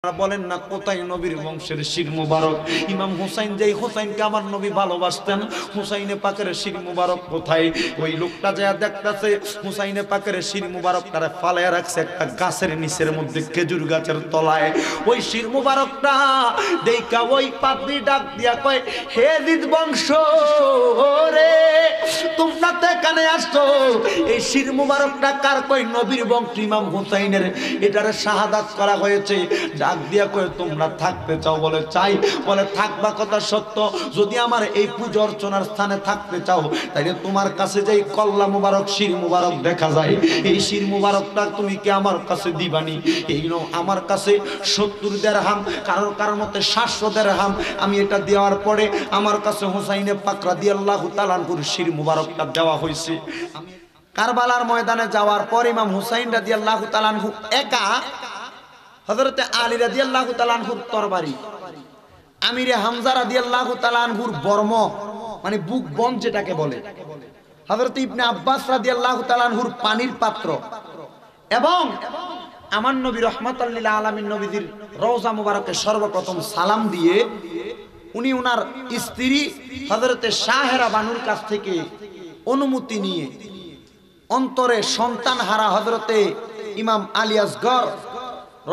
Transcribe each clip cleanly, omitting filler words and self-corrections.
বলেন না কোথায় নবীর বংশের শির মুবারক ইমাম হুসাইন, যেই হুসাইনকে আমার নবী ভালোবাসতেন, হুসাইনে পাকের শির মুবারক কোথায়? ওই লোকটা যা দেখতেছে হুসাইনে পাকের শির মুবারকটারে ফালায়া রাখছে একটা গাছের নিচের মধ্যে, খেজুর গাছের তলায়। ওই শির মুবারকটা দেখা ওই পাদ্রী ডাক দিয়া কয়, হে জিদ বংশ রে, তোমরা তো এখানে আসছো, এই শির মুবারকটা কার? কই নবীর বংশ ইমাম হুসাইনের, এটারে শাহাদাত করা হয়েছে। ডাক দিয়া কয়, তোমরা থাকতে চাও? বলে চাই। বলে থাকবা কথা সত্য, যদি আমার এই পূজা অর্চনার স্থানে থাকতে চাও তাইলে তোমার কাছে যেই কল্লা মুবারক শির মুবারক দেখা যায়, এই শির মুবারকটা তুমি কি আমার কাছে দিবানি? এই নাও আমার কাছে 70 দিরহাম, কারোর মতে 700 দিরহাম। আমি এটা দেওয়ার পরে আমার কাছে হুসাইনে পাক রাদিয়াল্লাহু তাআলা আনহুর শির মুবারকটা দেওয়া হয়েছে। কারবালার ময়দানে যাওয়ার পর ইমাম হুসাইন রাদিয়াল্লাহু তাআলা আনহু একা হযরতে আলী রাদিয়াল্লাহু তাআলা আনহুর তরবারি, আমিরে হামজা রাদিয়াল্লাহু তাআলা আনহুর বর্ম মানে বুক বন যেটাকে বলে, হযরতে ইবনে আব্বাস রাদিয়াল্লাহু তাআলা আনহুর পানির পাত্র, এবং আমার নবী রাহমাতুল লিল আলামিন নবীজির রওজা মুবারকে সর্বপ্রথম সালাম দিয়ে উনি ওনার স্ত্রী হযরতে শাহেরা বানুর কাছ থেকে অনুমতি নিয়ে অন্তরে সন্তান হারা হযরতে ইমাম আলী আসগর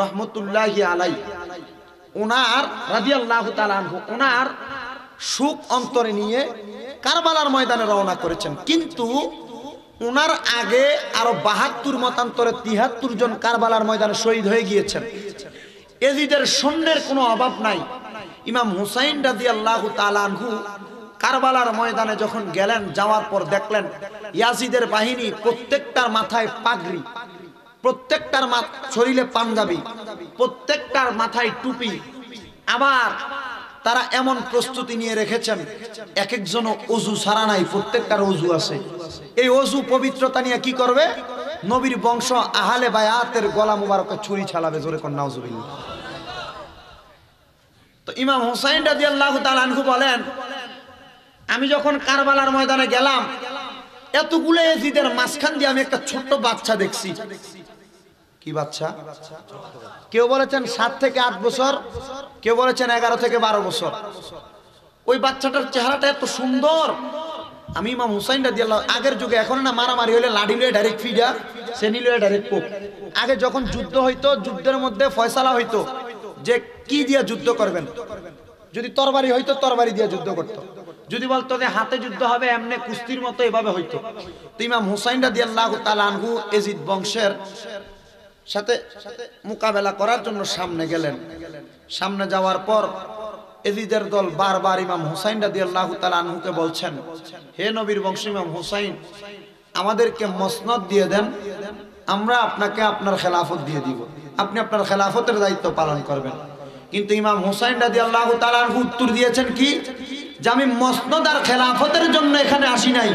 রহমতুল্লাহি আলাইহি ওনার রাদিয়াল্লাহু তাআলা আনহু ওনার সুখ অন্তরে নিয়ে কারবালার ময়দানে রওনা করেছেন। কিন্তু ওনার আগে আরো 72 মতান্তরে 73 জন কারবালার ময়দানে শহীদ হয়ে গিয়েছেন। এজিদের সৈন্যের কোনো অভাব নাই। ইমাম হুসাইন রাদিয়াল্লাহু তাআলা আনহু কারবালার ময়দানে যখন গেলেন, যাওয়ার পর দেখলেন ইয়াজিদের বাহিনী প্রত্যেকটার মাথায় পাগড়ি, প্রত্যেকটার শরীরে পাঞ্জাবি, প্রত্যেকটার মাথায় টুপি, আবার তারা এমন প্রস্তুতি নিয়ে রেখেছেন এক একজন ওযু ছাড়া নাই, প্রত্যেকটার ওযু আছে। এই ওযু পবিত্রতা নিয়ে কি করবে? নবীর বংশ আহলে বায়াতের গলা মুবারকে ছুরি চালাবে। জোরে কোন নাউজুবিল্লাহ। তো ইমাম হুসাইন রাদিয়াল্লাহু তাআলা আনহু বলেন, আমি যখন কারবালার ময়দানে গেলাম, এতগুলো এজিদের মাঝখান দিয়ে আমি একটা ছোট্ট বাচ্চা দেখছি। কি বাচ্চা? কেউ বলেছেন 7 থেকে 8 বছর, কেউ বলেছেন 11 থেকে 12 বছর। ওই বাচ্চাটার চেহারাটা এত সুন্দর। আমি ইমাম হুসাইন রাদিয়াল্লাহু, আগের যুগে, এখন না মারামারি হলে লাঠি লয়ে ডাইরেক্ট ফিডা, সেনি লয়ে ডাইরেক্ট কোপ। আগে যখন যুদ্ধ হইতো, যুদ্ধের মধ্যে ফয়সালা হইতো যে কি দিয়ে যুদ্ধ করবেন। যদি তরবারি হইতো তরবারি দিয়ে যুদ্ধ করতো, যদি বলতো যে হাতে যুদ্ধ হবে এমনি কুস্তির মতো, এভাবে হইতো। তো ইমাম হুসাইন রাদিয়াল্লাহু তাআলা আনহু এজিদ বংশের সাথে মোকাবেলা করার জন্য সামনে গেলেন। সামনে যাওয়ার পর এজিদের দল বারবার ইমাম হুসাইন রাদিয়াল্লাহু তাআলা আনহুকে বলছেন, হে নবীর বংশ ইমাম হুসাইন, আমাদেরকে মসনদ দিয়ে দেন, আমরা আপনাকে আপনার খেলাফত দিয়ে দিব, আপনি আপনার খেলাফতের দায়িত্ব পালন করবেন। কিন্তু ইমাম হুসাইন রাদিয়াল্লাহু তাআলা আনহু উত্তর দিয়েছেন কি, যে আমি মসনদ আর খেলাফতের জন্য এখানে আসি নাই,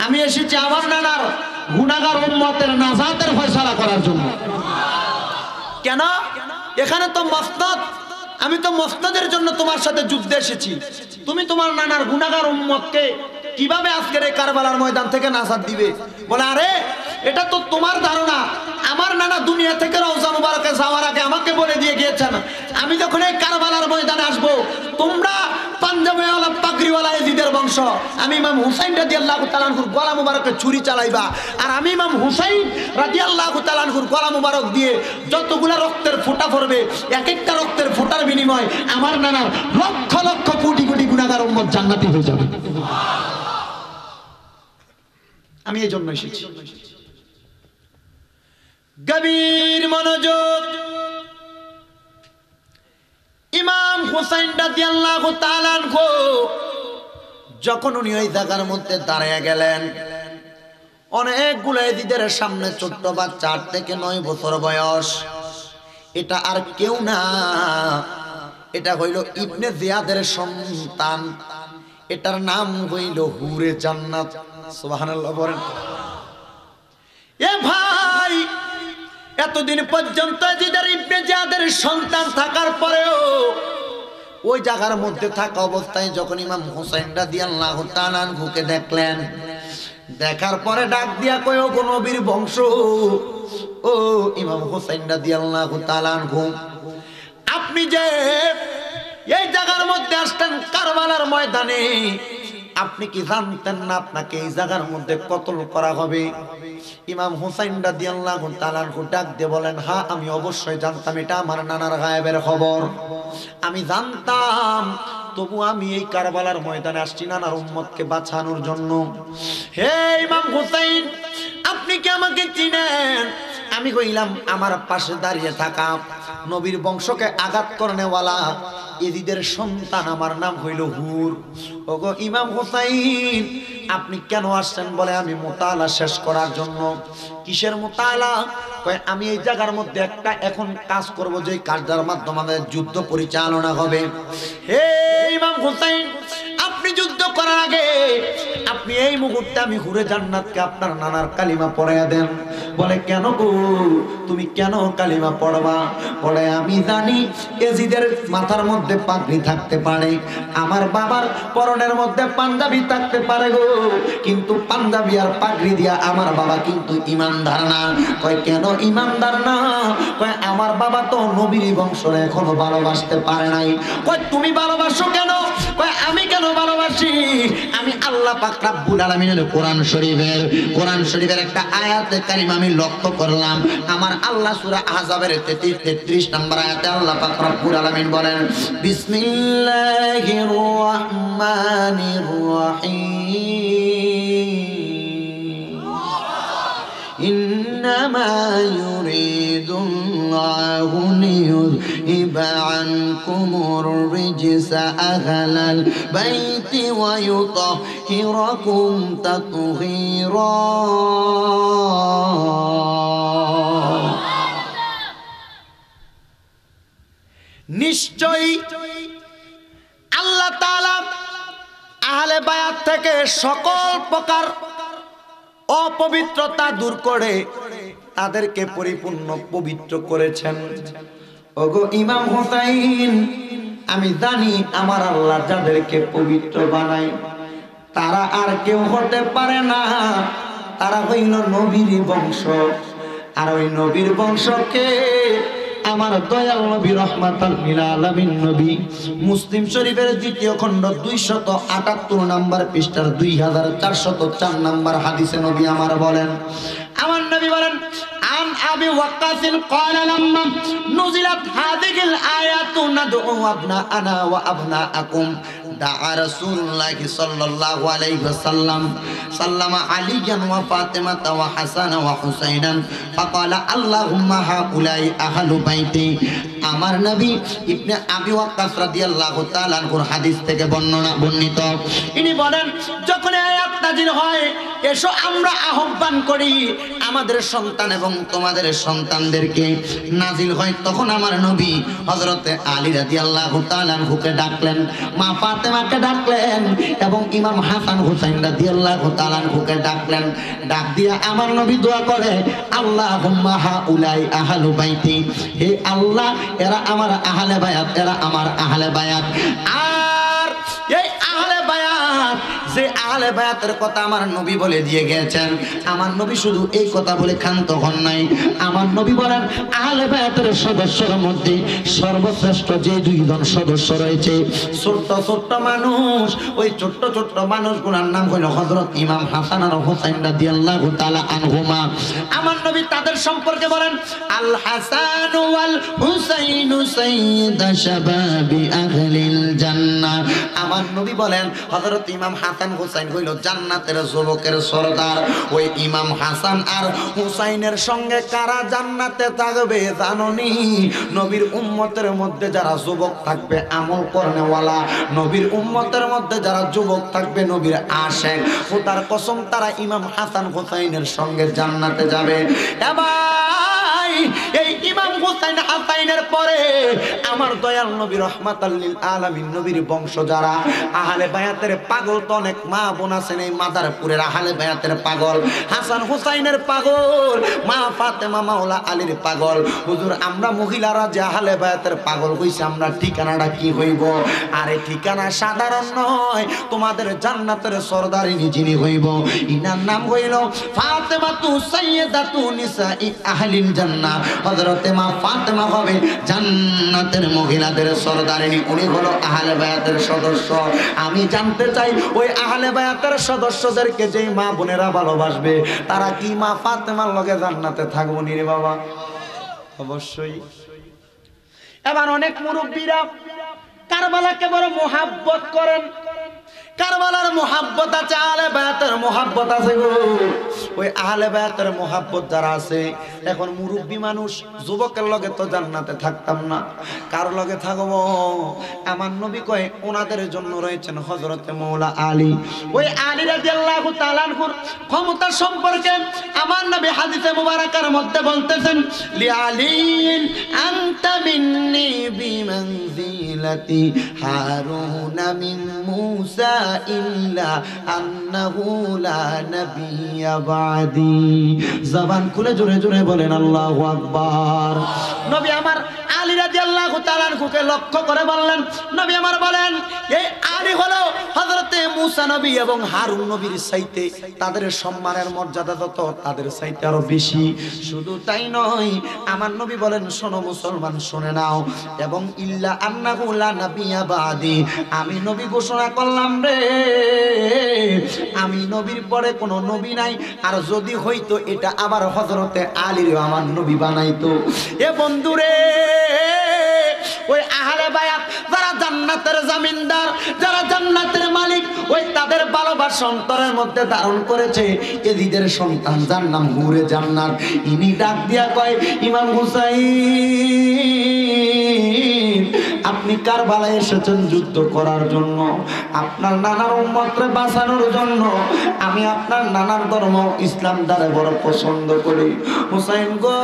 আমি এসেছি আমার নানার গুনাহগার উম্মতের নাজাতের ফয়সালা করার জন্য। কেন? এখানে তো মসনদ, আমি তো মসনদের জন্য তোমার সাথে যুদ্ধে এসেছি। তুমি তোমার নানার গুনাহগার উম্মতকে কিভাবে আজকের এই কারবালার ময়দান থেকে নাজাত দিবে? বলে, আরে এটা তো তোমার ধারণা। আমার নানা দুনিয়া থেকে রওজা মুবারকে যাওয়ার আগে আমাকে বলে দিয়ে গিয়েছেন, আমি যখন এই কারবালার ময়দানে আসবো, তোমরা পাঞ্জাবিওয়ালা পাগড়িওয়ালা এজিদের বংশ, আমি ইমাম হুসাইন রাদিয়াল্লাহু তাআলা আনহুর গলা মুবারকে ছুরি চালাইবা, আর আমি ইমাম হুসাইন রাদিয়াল্লাহু তাআলা আনহুর গলা মুবারক দিয়ে যতগুলা রক্তের ফোঁটা পড়বে, এক একটা রক্তের ফোঁটার বিনিময় আমার নানার লক্ষ লক্ষ কোটি কোটি গুনাহগার উম্মত জান্নাতি হয়ে যাবে। আমি এই জন্য এসেছি। গভীর মনোযোগ। ইমাম হুসাইন রাদিয়াল্লাহু তাআলা আনহু যখন উনি ওই জায়গার মধ্যে দাঁড়িয়ে গেলেন, অনেকগুলো এজিদের সামনে ছোট্ট বাচ্চা 8 থেকে 9 বছর বয়স, এটা আর কেউ না, এটা হইল ইবনে জিয়াদের সন্তান, এটার নাম হইল হুরে জান্নাত। সুবহানাল্লাহ বলেন। এ ভাই, এতদিন পর্যন্ত এজিদের ইবনে জিয়াদের সন্তান থাকার পরেও ওই জায়গার মধ্যে থাকা অবস্থায় যখন ইমাম হুসাইন রাদিয়াল্লাহু তাআলা আনহুকে দেখলেন, দেখার পরে ডাক দিয়া কয়, ও নবীর বংশ, ও ইমাম হুসাইন রাদিয়াল্লাহু তাআলা আনহু, আপনি যে এই জায়গার মধ্যে আসতেন কারবালার ময়দানে, আপনি কি জানতেন না আপনাকে এই জায়গার মধ্যে কতল করা হবে? ইমাম হুসাইন রাদিয়াল্লাহু তাআলা ডাক দিয়ে বলেন, হ্যাঁ আমি অবশ্যই জানতাম, এটা আমার নানার গায়েবের খবর, আমি জানতাম। তবু আমি এই কারবালার ময়দানে আসছি নানার উম্মতকে বাঁচানোর জন্য। হে ইমাম হুসাইন, আপনি কি আমাকে চিনেন? আমি কইলাম, আমার পাশে দাঁড়িয়ে থাকা নবীর বংশকে আঘাত করনেওয়ালা এজিদের সন্তান, আমার নাম হইল হুর। ওগো ইমাম হুসাইন, আপনি কেন আসছেন? বলে, আমি মুতালা শেষ করার জন্য। কিসের মুতালা? কয়, আমি এই জায়গার মধ্যে একটা এখন কাজ করব, যে কাজটার মাধ্যমে আমাদের যুদ্ধ পরিচালনা হবে। হে ইমাম হুসাইন, আপনি যুদ্ধ করার আগে আপনি এই মুহূর্তে আমি হুরে জান্নাতকে আপনার নানার কালিমা পড়াইয়া দেন। বলে, কেন গো, তুমি কেন কালিমা পড়বা? বলে, আমি জানি এজিদের মাথার মধ্যে পাগড়ি থাকতে পারে, আমার বাবার পরনের মধ্যে পাঞ্জাবি থাকতে পারে গো, কিন্তু পাঞ্জাবি আর পাগড়ি দিয়া আমার বাবা কিন্তু ইমানদার না। কয়, কেন ইমানদার না? কয়, আমার বাবা তো নবীর বংশরে এখনো ভালোবাসতে পারে নাই। কয়, তুমি ভালোবাসো কেন? কয়, আমি কেন ভালোবাসি? আমি আল্লাহ পাক রব্বুল আলামিনের কোরআন শরীফের একটা আয়াতে কারিমা আমি লক্ষ্য করলাম। আমার আল্লাহ সূরা আহজাবের 33 নম্বর আয়াতে আল্লাহ পাক রব্বুল আলামিন বলেন, বিসমিল্লাহির রহমানির রহিম, ইন্নামা ইউরিদুল্লাহু লিয়ুযহিবা আনকুমুর রিজসা আহলাল বাইতি ওয়া ইউতাহহিরাকুম তাতহীরা। নিশ্চয়ই আল্লাহ তাআলা আহলে বায়াত থেকে সকল প্রকার অপবিত্রতা দূর করে তাদেরকে পরিপূর্ণ পবিত্র করেছেন। ওগো ইমাম হুসাইন, আমি জানি আমার আল্লাহ যাদেরকে পবিত্র বানায় তারা আর কেউ হতে পারে না, তারা হইল নবীর বংশ। আর ওই নবীর বংশকে আমার দয়াল নবী রহমাতাল লিল আলামিন নবী মুসলিম শরীফের 2য় খণ্ড 278 নম্বর পৃষ্ঠার 2404 নম্বর হাদিসে নবী আমার বলেন, আমার নবী বলেন, আন আবি ওয়াক্কাসিন ক্বালা লাম্মা নুজিলাত হাযিহিল আয়াতু নাদউ আবনাআনা ওয়া আবনাআকুম দাআ রাসূলুল্লাহ সাল্লাল্লাহু আলাইহি ওয়াসাল্লাম সাল্লামা আলিয়ান ওয়া ফাতিমাতা ওয়া হাসান ওয়া হুসাইনান ফাকালা আল্লাহুম্মা হাউলাই আহলু বাইতি। আমার নবী ইবনে আবি ওয়াক্কাস রাদিয়াল্লাহু তাআলা আনহুর হাদিস থেকে বর্ণিত, ইনি বলেন, যখন আয়াত নাযিল হয়, এসো আমরা আহ্বান করি আমাদের সন্তান এবং তোমাদের সন্তানদেরকে। নাযিল হয় তখন আমার নবী হযরতে আলী রাদিয়াল্লাহু তাআলা আনহুকে ডাকলেন, মা ফাতেমাকে ডাকলেন এবং ইমাম হাসান হুসাইন রাদিয়াল্লাহু তাআলা আনহুকে ডাকলেন। ডাক দিয়া আমার নবী দোয়া করে, আল্লাহুম্মা হাউলাই আহলু বাইতি, হে আল্লাহ এরা আমার আহলে বায়াত, এরা আমার আহলে বায়াত। আর এই আহলে বায়াত, যে আহলে বায়াতের কথা আমার নবী বলে দিয়ে গেছেন, আমার নবী শুধু এই কথা বলে ক্ষান্ত হন নাই। আমার নবী বলেন, আহলে বায়াতের সদস্যের মধ্যে সর্বশ্রেষ্ঠ যে 2 জন সদস্য রয়েছে, ছোট্ট ছোট্ট মানুষ, ওই ছোট্ট ছোট্ট মানুষগুলোর নাম হলো হযরত ইমাম হাসান আর হুসাইন রাদিয়াল্লাহু তাআলা আনহুমা। আমার নবী তাদের সম্পর্কে বলেন, আল হাসান ওয়াল হুসাইনু সাইয়্যিদা শাবাবি আহলিল জান্নাহ। আমার নবী বলেন, হযরত ইমাম হাসান হুসাইন হইল জান্নাতের যুবকের সরদার। ওই ইমাম হাসান আর হুসাইনের সঙ্গে কারা জান্নাতে থাকবে জানোনি? নবীর উম্মতের মধ্যে যারা যুবক থাকবে আমল করনেওয়ালা, নবীর উম্মতের মধ্যে যারা যুবক থাকবে নবীর আশিক, খোদার কসম তারা ইমাম হাসান হুসাইনের সঙ্গে জান্নাতে যাবে। এবার এই ইমাম হুসাইন হাসাইনের পরে আমার দয়াল নবী রহমাতাল লিল আলামিন নবীর বংশ যারা আহলে বায়াতের পাগল, তো অনেক মা বোন আছেন এই মাদারপুরের আহলে বায়াতের পাগল, হাসান হুসাইনের পাগল, মা ফাতেমা মাওলা আলীর পাগল। হুজুর আমরা মহিলারা যে আহলে বায়াতের পাগল হইছে, আমরা ঠিকানাটা কি হইব? আরে ঠিকানা সাধারণ নয়, তোমাদের জান্নাতের সরদারিনী যিনি হইব, ইনার নাম হইল ফাতেমাতু সাইয়্যিদাতু নিসাই আহলিল জান্নাহ। হযরতে মা ফাতেমা হবে জান্নাতের মহিলাদের সরদারিনী, উনি হলো আহলে বায়াতের সদস্য। আমি জানতে চাই ওই আহলে বায়াতের সদস্যদেরকে যেই মা বোনেরা ভালোবাসবে তারা কি মা ফাতেমার লগে জান্নাতে থাকবো নি রে বাবা? অবশ্যই। এবার অনেক মুরব্বীরা কারবালাকে বড় মোহাব্বত করেন, কারবালার মোহাব্বত আছে, আহলে বায়াতের মোহাব্বত আছে গো। ওই আহলে বায়াতের মোহাব্বত যারা আছে, এখন মুরব্বী মানুষ যুবকের লগে তো জান্নাতে থাকতাম না, কার লগে থাকবো? আমার নবী কয় ওনাদের জন্য রয়েছেন হযরতে মাওলা আলী। ওই আলী রাদিয়াল্লাহু তাআলা আনহুর ক্ষমতা সম্পর্কে আমার নবী হাদিসে মুবারাকার মধ্যে বলতেছেন, লি আলীন আনতা মিন্নি বিমানজিলাতি হারুনা মিন মূসা ইল্লা আন্নাহু লা নাবিয়্যা বাদি। জবান খুলে জোরে জোরে বলেন আল্লাহু আকবার। নবী আমার আলী রাদিয়াল্লাহু তাআলা আনহুকে লক্ষ্য করে বললেন, নবী আমার বলেন এই আলী হলো হযরতে মূসা নবী এবং হারুন নবীর চাইতে তাদের সম্মানের মর্যাদা তত তাদের চাইতে আরো বেশি। শুধু তাই নয়, আমার নবী বলেন শোনো মুসলমান শুনে নাও, এবং ইল্লা আন্নাহু লা নাবিয়্যা বাদি, আমি নবী ঘোষণা করলাম রে আমি নবীর পরে কোনো নবী নাই, আর যদি হইতো এটা আবার হযরতে আলীর আমার নবী বানাইতো। এ বন্ধুরে, ওই আহলে বায়াত যারা জান্নাতের জামিনদার, যারা জান্নাতের মালিক, ওই তাদের ভালোবাসা অন্তরের মধ্যে ধারণ করেছে এজিদের সন্তান যার নাম হুরে জান্নাত। ইনি ডাক দিয়া কয়, ইমাম হুসাইন আপনি কারবালায় এসেছেন যুদ্ধ করার জন্য, আপনার নানার উম্মতকে বাঁচানোর জন্য। আমি আপনার নানার ধর্ম ইসলাম দ্বারা বড় পছন্দ করি। হুসাইন গো,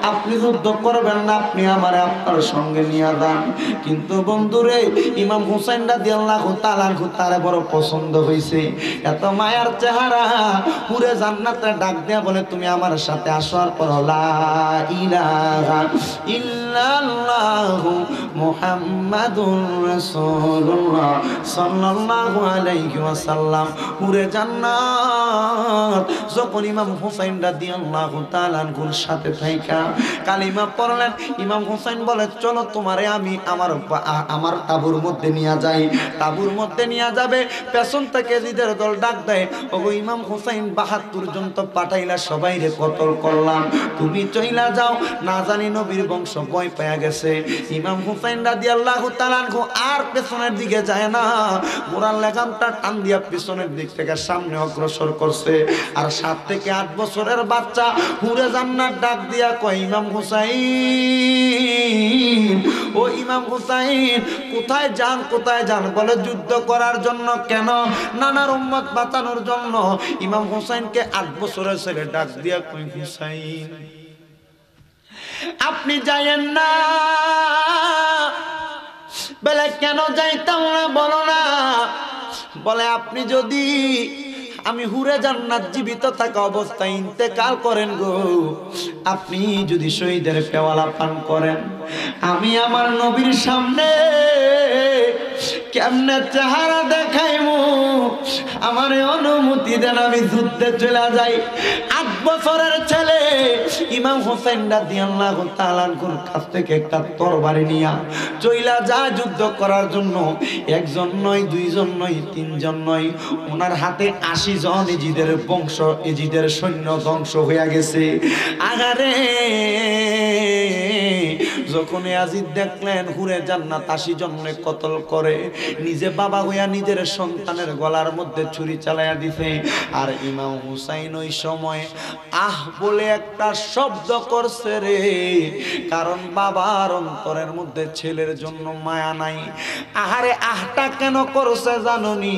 আপনি যুদ্ধ করবেন না, আপনি আমারে আপনার সঙ্গে নিয়ে যান। কিন্তু বন্ধুরে, ইমাম হুসাইন রাদিয়াল্লাহু তাআলা আনহু তারে বড় পছন্দ হয়েছে, এত মায়ার চেহারা। পুরে জান্নাতে ডাক দেয়া বলে, তুমি আমার সাথে আসো। আর পর লা ইলাহা ইল্লাল্লাহু মুহাম্মাদুর রাসূলুল্লাহ সাল্লাল্লাহু আলাইহি ওয়াসাল্লাম। পুরে জান্নাত যখন ইমাম হুসাইন রাদিয়াল্লাহু তাআলা আনহুর সাথে থাইকা কালিমা পড়লেন, ইমাম হুসাইন বলে চলো তোমারে আমি আমার তাবুর মধ্যে নিয়ে যাই। তাবুর মধ্যে নিয়ে যাবে, পেছন থেকে জিদের দল ডাক দেয়, ওগো ইমাম হুসাইন ৭২ জন তো পাঠাইলা, সবাই রে কতল করলাম, তুমি চইলা যাও। না জানি নবীর বংশ ভয় পেয়ে গেছে। ইমাম হুসাইন রাদিয়াল্লাহু তাআলা আনহু আর পেছনের দিকে যায় না, গোড়ার লাগামটা টান দিয়া পিছনের দিক থেকে সামনে অগ্রসর করছে। আর ৭ থেকে ৮ বছরের বাচ্চা হুরে জান্নাত ডাক দিয়া কয়, ইমাম হুসাইন, ও ইমাম হুসাইন কোথায় যান, কোথায় যান? বলে যুদ্ধ করার জন্য। কেন? নানার উম্মত বাঁচানোর জন্য। ইমাম হুসাইনকে ৮ বছরের ছেলে ডাক দিয়া কয়, হুসাইন আপনি যাইয়েন না। বলে কেন যাইতাম না বলো না? বলে আপনি যদি আমি হুরে জান্নাত জীবিত থাকা অবস্থায় ইন্তেকাল করেন গো, আপনি যদি শহীদের পেওয়ালা পান করেন, আমি আমার নবীর সামনে কেমনে চেহারা দেখাইমু? আমার অনুমতি দেন, আমি যুদ্ধে চলে যাই। ৮ বছরের ছেলে ইমাম হুসাইন রাদিয়াল্লাহু তাআলা আনহুর কাছ থেকে একটা তরবারি নিয়া চইলা যায় যুদ্ধ করার জন্য। একজন নয়, দুইজন নয়, তিনজন নয়, ওনার হাতে ৮০ জন এজিদের বংশ, এজিদের সৈন্য ধ্বংস হইয়া গেছে। আগারে যখন ইয়াজিদ দেখলেন হুরে জান্নাত ৮০ জনকে কতল করে, নিজে বাবা হইয়া নিজের সন্তানের গলার মধ্যে ছুরি চালাইয়া দিছে। আর ইমাম হুসাইন ওই সময় আহ বলে একটা শব্দ করছে রে, কারণ বাবার অন্তরের মধ্যে ছেলের জন্য মায়া নাই। আহারে আহটা কেন করছে জাননি?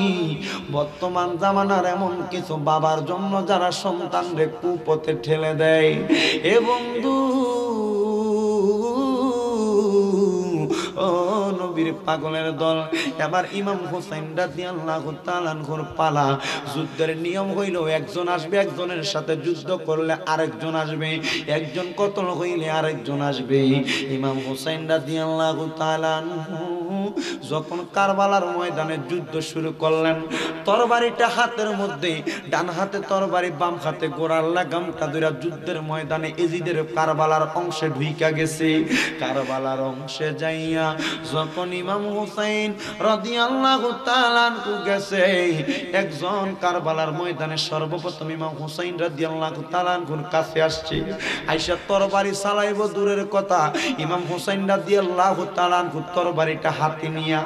বর্তমান জামানার এমন কিছু বাবার জন্য যারা সন্তানরে কুপথে ঠেলে দেয়। এ বন্ধু, ও নবী নবীর পাগলের দল। এবার ইমাম হুসাইন রাদিয়াল্লাহু তাআলা আনহুর পালা। যুদ্ধের নিয়ম হইল একজন আসবে, একজনের সাথে যুদ্ধ করলে আরেকজন আসবে, একজন কতল হইলে আরেকজন আসবে। ইমাম হুসাইন রাদিয়াল্লাহু তাআলা আনহু যখন কারবালার ময়দানে যুদ্ধ শুরু করলেন, তরবারিটা হাতের মধ্যে, ডান হাতে তরবারি, বাম হাতে গোড়ার লাগামটা ধরে যুদ্ধের ময়দানে এজিদের কারবালার অংশে ঢুইকা গেছে। কারবালার অংশে যাইয়া যখন ইমাম হুসাইন রাদিয়াল্লাহু তাআলা আনহু গেছে, একজন কারবালার ময়দানে সর্বপ্রথম ইমাম হুসাইন রাদিয়াল্লাহু তাআলা আনহুর কাছে আসছে। আইসা তরবারি চালাইব দূরের কথা, ইমাম হুসাইন রাদিয়াল্লাহু তাআলা আনহু তরবারিটা হাতে নিয়া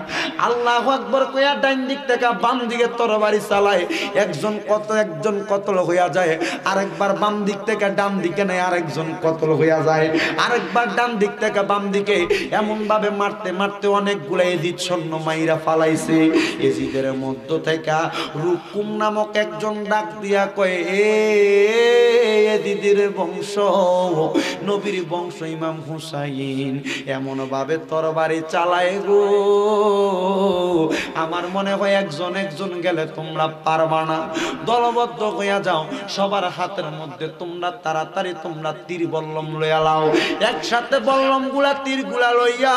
আল্লাহু আকবার কইয়া ডান দিক থেকে বাম দিকে তরবারি চালায়। একজন কতল হইয়া যায়, আরেকবার বাম দিক থেকে ডান দিকে নেয়, আরেকজন কতল হইয়া যায়, আরেকবার ডান দিক থেকে বাম দিকে। এমন ভাবে মারতে মারতে অনেকগুলো এজিদ সৈন্য মাইরা ফালাইছে। এজিদের মধ্য থেকে রুকুম নামক একজন ডাক দিয়া কয়, এজিদের বংশ, নবীর বংশ ইমাম হুসাইন এমন ভাবে তরবারি চালায় গো, আমার মনে হয় একজন একজন গেলে তোমরা পারবা না, দলবদ্ধ হইয়া যাও, সবার হাতের মধ্যে তোমরা তাড়াতাড়ি তোমরা তীর বল্লম লইয়া লাও। একসাথে বল্লম গুলা তীর গুলা লইয়া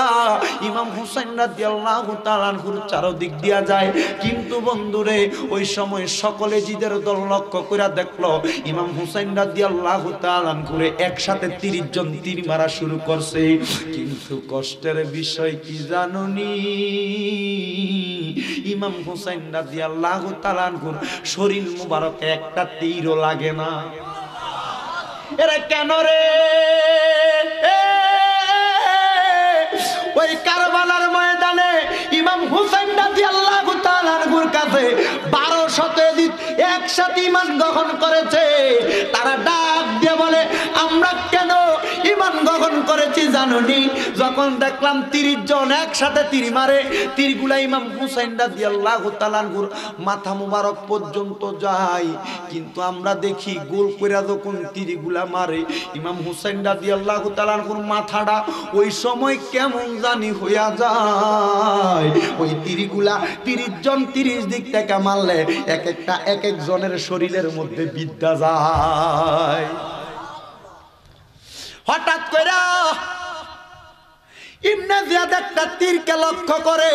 ইমাম হুসাইন রাদিয়াল্লাহু তাআলা আনহুর চারদিক দিয়া যায়। কিন্তু বন্ধুরে ওই সময় সকলে জিদের দল লক্ষ্য করে দেখলো ইমাম হুসাইন রাদিয়াল্লাহু তাআলা আনহুরে একসাথে 30 জন তীর মারা শুরু করছে। কিন্তু কষ্টের বিষয় কি জানুনি, ইমাম হুসাইন রাদিয়াল্লাহু তাআলা আনহুর শরীর মুবারকে একটা তীরও লাগে না। এরা কেন রে? ওই কারবালার ময়দানে ইমাম হুসাইন রাদিয়াল্লাহু তাআলা আনহুর কাছে 1200 এজিদ একসাথে ঈমান গ্রহণ করেছে। তারা ডাক দিয়ে বলে, আমরা কেন ঈমান গ্রহণ করেছি জানুনি? যখন দেখলাম 30 জন একসাথে তীর মারে, তীরগুলা ইমাম হুসাইন রাদিয়াল্লাহু তাআলা আনহুর মাথা মুবারক পর্যন্ত যায়, কিন্তু আমরা দেখি গোল কইরা যখন তীরগুলা মারে ইমাম হুসাইন রাদিয়াল্লাহু তাআলা আনহুর মাথাটা ওই সময় কেমন জানি হইয়া যায়। ওই তীরগুলা 30 জন 30 দিক থেকে মারলে এক একজনের শরীরের মধ্যে বিদ্যা যায়। হঠাৎ কইরা ইবনে জিয়াদ একটা তীরকে লক্ষ্য করে।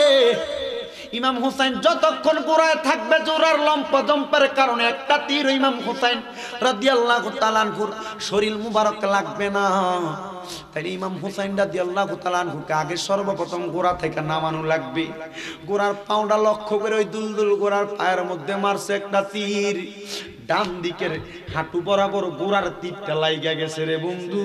ইমাম হুসাইন যতক্ষণ গোড়ায় থাকবে, জোরার লম্পজম্পের কারণে একটা তীর ইমাম হুসাইন রাদিয়াল্লাহু তাআলা আনহুর শরীর মুবারক লাগবে না। তাই ইমাম হুসাইন রাদিয়াল্লাহু তাআলা আনহুকে আগে সর্বপ্রথম গোড়া থেকে নামানো লাগবে। গোড়ার পাউডা লক্ষ্য করে ওই দুলদুল গোড়ার পায়ের মধ্যে মারছে একটা তীর। ডান দিকের হাঁটু বরাবর গোড়ার তীরটা লাইগা গেছে রে বন্ধু।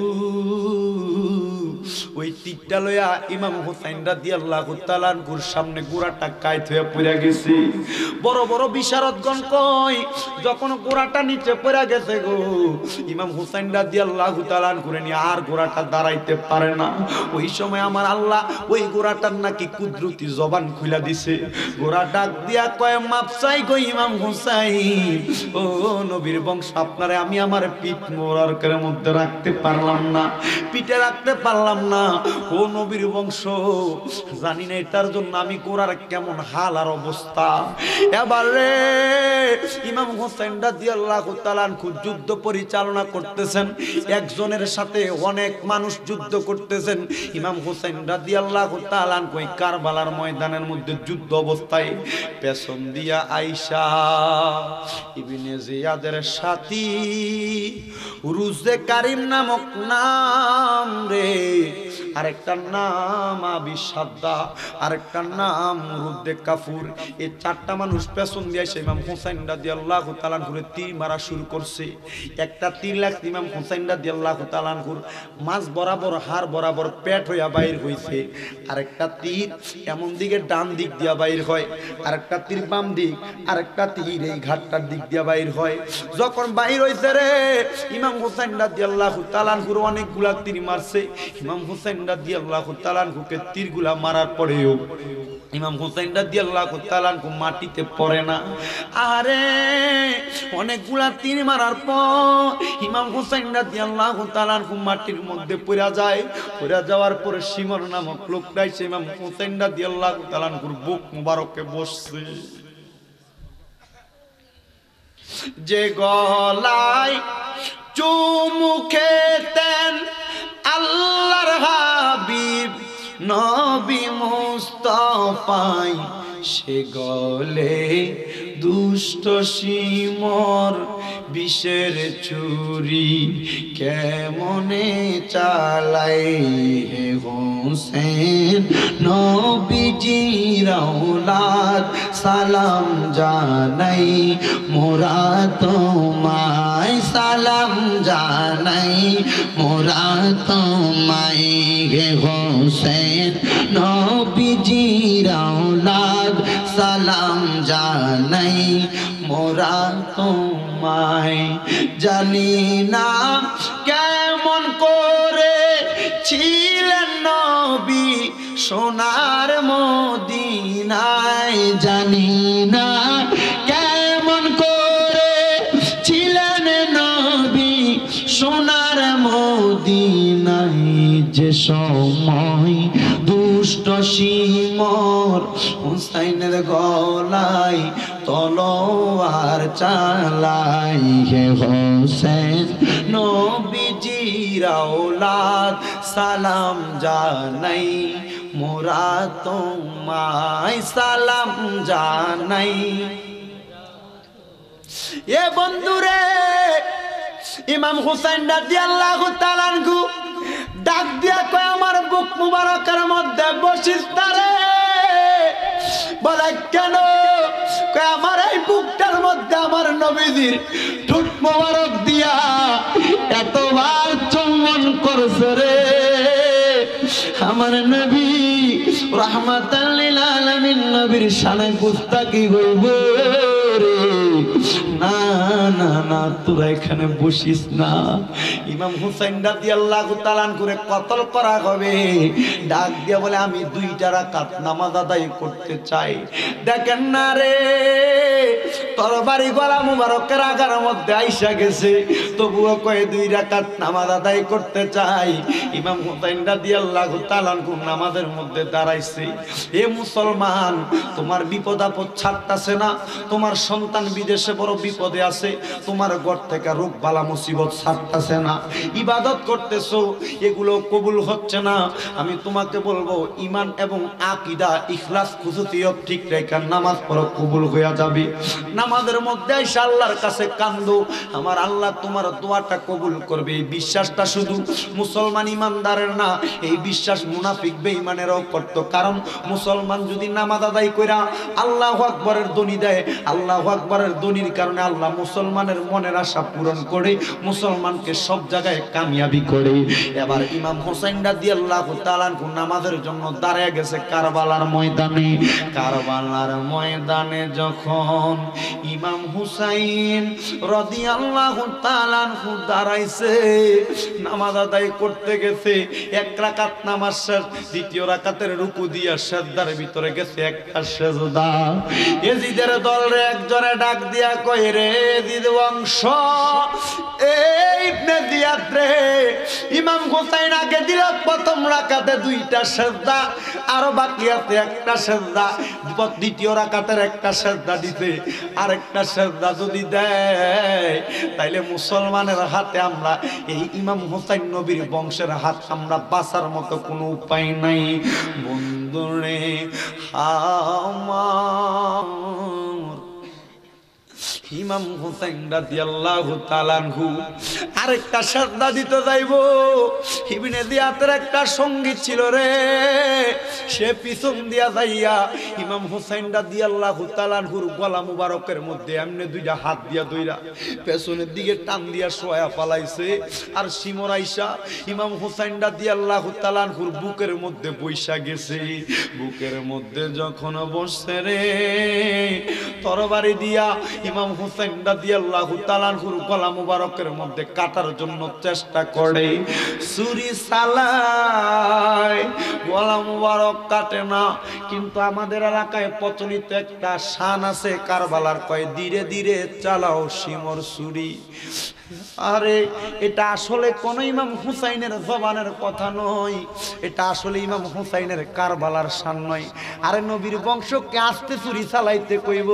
ওই তীরটা লইয়া ইমাম হুসাইন রাদিয়াল্লাহু তাআলা আনহুর সামনে গোড়াটা কাইত হয়ে পড়ে গেছে। বড় বড় বিশারদগণ কয়, যখন গোড়াটা নিচে পড়ে গেছে গো, ইমাম হুসাইন রাদিয়াল্লাহু তাআলা আনহুরে নিয়ে আর গোড়াটা দাঁড়াইতে পারে না। ওই সময় আমার আল্লাহ ওই গোড়াটার নাকি কুদরতি জবান খুলে দিছে। গোড়া ডাক দিয়া কয়, মাপ চাই গো ইমাম হুসাইন, ও নবীর বংশ, আপনারে আমি আমার পিঠ মোবারকের মধ্যে রাখতে পারলাম না, পিঠে রাখতে পারলাম না। ও নবীর বংশ, জানি না এটার জন্য আমি গোড়ার কেমন হাল আর অবস্থা। এবারে ইমাম হুসাইন রাদিয়াল্লাহু তাআলা আনহু যুদ্ধ পরিচালনা করতেছেন, একজনের সাথে অনেক মানুষ যুদ্ধ করতেছেন। ইমাম হুসাইন রাদিয়াল্লাহু তাআলা আনহু কারবালার ময়দানের মধ্যে যুদ্ধ অবস্থায় পেছন দিয়া আয়েশা ইবনে জিয়াদের সাথী রুজে কারিম নামক নাম রে, আরেকটা নাম আবি সাদ্দা, আরেকটা নাম রুদ্দে কাফুর। এই 4টা মানুষ পেছন দিয়ে এসে ইমাম হুসাইন রাদিয়াল্লাহু তাআলা আনহুর তীর মারা শুরু করছে। একটা তীর লাগছে ইমাম হুসাইন রাদিয়াল্লাহু তাআলা আনহুর মাঝ বরাবর হাড় বরাবর পেট হইয়া বাইর হইছে। আরেকটা তীর এমন দিকে ডান দিক দিয়া বাইর হয়, আরেকটা তীর বাম দিক, আরেকটা তীর এই ঘাটটার দিক দিয়া বাইর হয়। হয়। যখন বাইর হইছে রে ইমাম হুসাইন রাদিয়াল্লাহু তাআলা আনহুর অনেকগুলা তীর মারছে। ইমাম হুসাইন রাদিয়াল্লাহু তাআলা আনহুকে তীরগুলা মারার পরেও ইমাম হুসাইন রাদিয়াল্লাহু তাআলা আনহু মাটিতে পড়ে না। আরে অনেকগুলা তীর মারার পর ইমাম হুসাইন রাদিয়াল্লাহু তাআলা আনহু মাটির মধ্যে পড়ে যায়। পড়ে যাওয়ার পরে শিমর নামক লোকটা এসে ইমাম হুসাইন রাদিয়াল্লাহু তাআলা আনহুর বুক মুবারকে বসছে। যে গলায় চুমু খেতেন আল্লাহর হাবিব নবী মুস্তাফাই, সে গলে দুষ্ট শিমর বিষের চুরি কেমনে চালাই হে হোসেন নবীজির আওলাদ সালাম জানাই মোরা তোমায় সালাম জানাই মোরা তোমায় হে হোসেন নবীজির আওলাদ সালাম জানাই মোরা তোমায়। জানি না কেমন করে ছিলেন নবী সোনার মদিনায়, জানি না কেমন করে ছিলেন নবী সোনার মদিনায়। যে সময় দুষ্ট শিমর হুসাইনের গলায় তলোয়ার চালাই হে হোসেন নবীজির আওলাদ সালাম জানাই মোরা তোমায় সালাম জানাই। এ বন্ধুরে ইমাম হুসাইন রাদিয়াল্লাহু তাআলা আনহু ডাক দিয়া কয় আমার বুক মুবারকের মধ্যে বসিস তারে। বলে কেন? কয় আমার এই বুকটার মধ্যে আমার নবীজির ঠোঁট মুবারক দিয়া এতবার চুম্বন করছে রে। আমার নবী রাহমাতাল লিল আলামিন নবীর শানে গুস্তাকি হইব রে। না না না তোরা এখানে বসিস না। ইমাম হুসাইন রাদিয়াল্লাহু তাআলা আনহুকে কতল করা হবে। ডাক দিয়ে বলে আমি 2টা রাকাত নামাজ আদায় করতে চাই। দেখেন না রে তরবারি গলা মুবারকের আগার মধ্যে আইসা গেছে, তবুও কয়ে 2 রাকাত নামাজ আদায় করতে চাই। ইমাম হুসাইন রাদিয়াল্লাহু তাআলা আনহু নামাজের মধ্যে দাঁড়াইছে। এ মুসলমান তোমার বিপদ আপদ ছাড়তাছে না, তোমার সন্তান বিদেশে বড় বিপদে আছে, তোমার ঘর থেকে রোগ বালা মুসিবত ছাড়তাছে না, ইবাদত করতেছো এগুলো কবুল হচ্ছে না। আমি তোমাকে বলবো ঈমান এবং আকীদা ইখলাস খুশুসিয়ত ঠিক রেখে নামাজ পড়ো, কবুল হয়ে যাবে। নামাজের মধ্যে আইসা আল্লাহর কাছে কান্দো, আমার আল্লাহ তোমার দোয়াটা কবুল করবে। এই বিশ্বাসটা শুধু মুসলমান ইমানদারের না, এই বিশ্বাস মুনাফিক বেঈমানেরও করতো। কারণ মুসলমান যদি নামাজ আদায় কইরা আল্লাহু আকবারের ধ্বনি দেয়, আল্লাহু আকবারের ধ্বনির কারণে আল্লাহ মুসলমানের মনের আশা পূরণ করে, মুসলমানকে সব জায়গায় কামিয়াবি করে। এবার ইমাম হুসাইন রাদিয়াল্লাহু তাআলা আনহু নামাজের জন্য দাঁড়িয়ে গেছে কারবালার ময়দানে। কারবালার ময়দানে যখন ইমাম হুসাইন রাদিয়াল্লাহু তাআলা আনহু দাঁড়াইছে নামাজ আদায় করতে গেছে, 1 রাকাত নামাজ শেষ, 2য় রাকাতের রুকু দিয়া সিজদার ভিতরে গেছে একটা সিজদা। এজিদের দল রে একজনে ডাক দিয়া কয় রে এজিদ বংশ এই ইবনে জিয়াদ রে, ইমাম হুসাইন আগে দিল প্রথম রাকাতে 2টা সিজদা, আর বাকি আছে একটা সিজদা, 2য় রাকাতের একটা সিজদা দিতে, আরেকটা সিজদা যদি দেয় তাইলে মুসলমানের হাতে আমরা এই ইমাম হুসাইন নবীর বংশের হাত আমরা বাঁচার মতো কোনো উপায় নাই। বন্ধুরে আমার ইমাম হুসাইন রাদিয়াল্লাহু তাআলা আনহু আরেকটা সিজদা দিতে যাইবো। ইবনে জিয়াদের একটা সঙ্গী ছিল রে, সে পিছন দিয়া যাইয়া ইমাম হুসাইন রাদিয়াল্লাহু তাআলা আনহুর গলা মুবারকের মধ্যে এমনি দুইটা হাত দিয়া দইরা পেছনের দিকে টান দিয়া শোয়া পালাইছে। আর শিমর আইসা ইমাম হুসাইন রাদিয়াল্লাহু তাআলা আনহুর বুকের মধ্যে বইসা গেছে। বুকের মধ্যে যখন বসছে রে, তরবারি দিয়া ইমাম হুসাইন রাদিয়াল্লাহু তাআলা আনহুর গলা মুবারকের মধ্যে কাটার জন্য চেষ্টা করে, ছুরি চালায়, গলা মুবারক কাটে না। কিন্তু আমাদের এলাকায় প্রচলিত একটা শান আছে কারবালার, কয় ধীরে ধীরে চালাও শিমর ছুরি। আরে এটা আসলে কোন ইমাম হুসাইনের জবানের কথা নয়, এটা আসলে ইমাম হুসাইনের কারবালার শান নয়। আরে নবীর বংশকে আস্তে ছুরি চালাইতে কইব,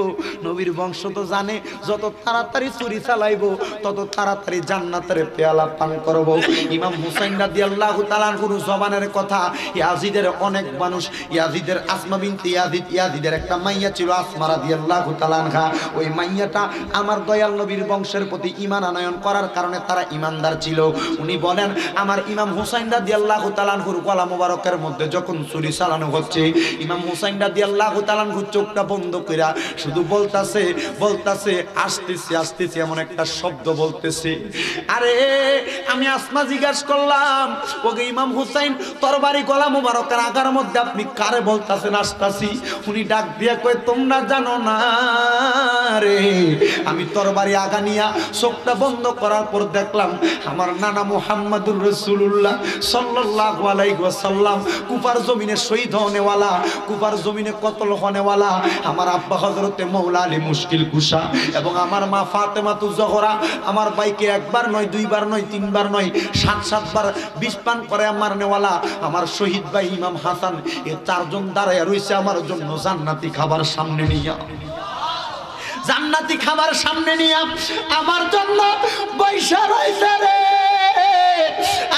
নবীর বংশ তো জানে যত তাড়াতাড়ি ছুরি চালাইব তত তাড়াতাড়ি জান্নাতের পেয়ালা পান করব। ইমাম হুসাইন রাদিয়াল্লাহু তাআলা আনহুর জবানের কথা ইয়াজিদের অনেক মানুষ, ইয়াজিদের আসমা বিনতে ইয়াজিদ, ইয়াজিদের একটা মাইয়া ছিল আসমা রাদিয়াল্লাহু তাআলা আনহা। ওই মাইয়াটা আমার দয়াল নবীর বংশের প্রতি ঈমান আনয়ন করার কারণে তারা ঈমানদার ছিল। উনি বলেন আমার ইমাম হুসাইন রাদিয়াল্লাহু তাআলা আনহুর গলা মোবারকের মধ্যে যখন ছুরি চালানো হচ্ছে, ইমাম হুসাইন রাদিয়াল্লাহু তাআলা আনহু চোখটা বন্ধ কইরা শুধু বলতাছে আসতেছে আসতেছে, এমন একটা শব্দ বলতেছে। আরে আমি আসমা জিজ্ঞাসা করলাম, ওকে ইমাম হুসাইন তরবারি গলা মোবারকের আগার মধ্যে আপনি কারে বলতাছেন আসতাছি? উনি ডাক দিয়া কয় তোমরা জানো না রে, আমি তরবারি আগা নিয়া চোখটা বন্ধ করার পর দেখলাম আমার নানা মুহাম্মাদুর রাসূলুল্লাহ সাল্লাল্লাহু আলাইহি ওয়াসাল্লাম কুফার জমিনে শহীদ হওয়ানেওয়ালা, কুফার জমিনে কতল হওয়ানেওয়ালা আমার আব্বা হযরতে মাওলা আলী মুশকিল কুশা এবং আমার মা ফাতেমাতু জোহরা আমার ভাইকে একবার নয়, দুইবার নয়, তিনবার নয়, 7 বার বিষ পান করে আমার নেওয়ালা আমার শহীদ ভাই ইমাম হাসান, এই চারজন দাঁড়ায় রইছে আমার জন্য জান্নাতি খাবার সামনে নিয়া, জান্নাতি খাবার সামনে নিয়া আমার জন্য বৈশা রইছে রে।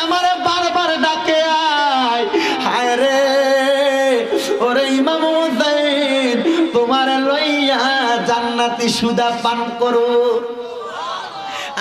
আমারে বারবার ডাকে আয়, হায় রে ওরে ইমাম হুসাইন তোমারে লইয়া জান্নাতি সুদা পান করো।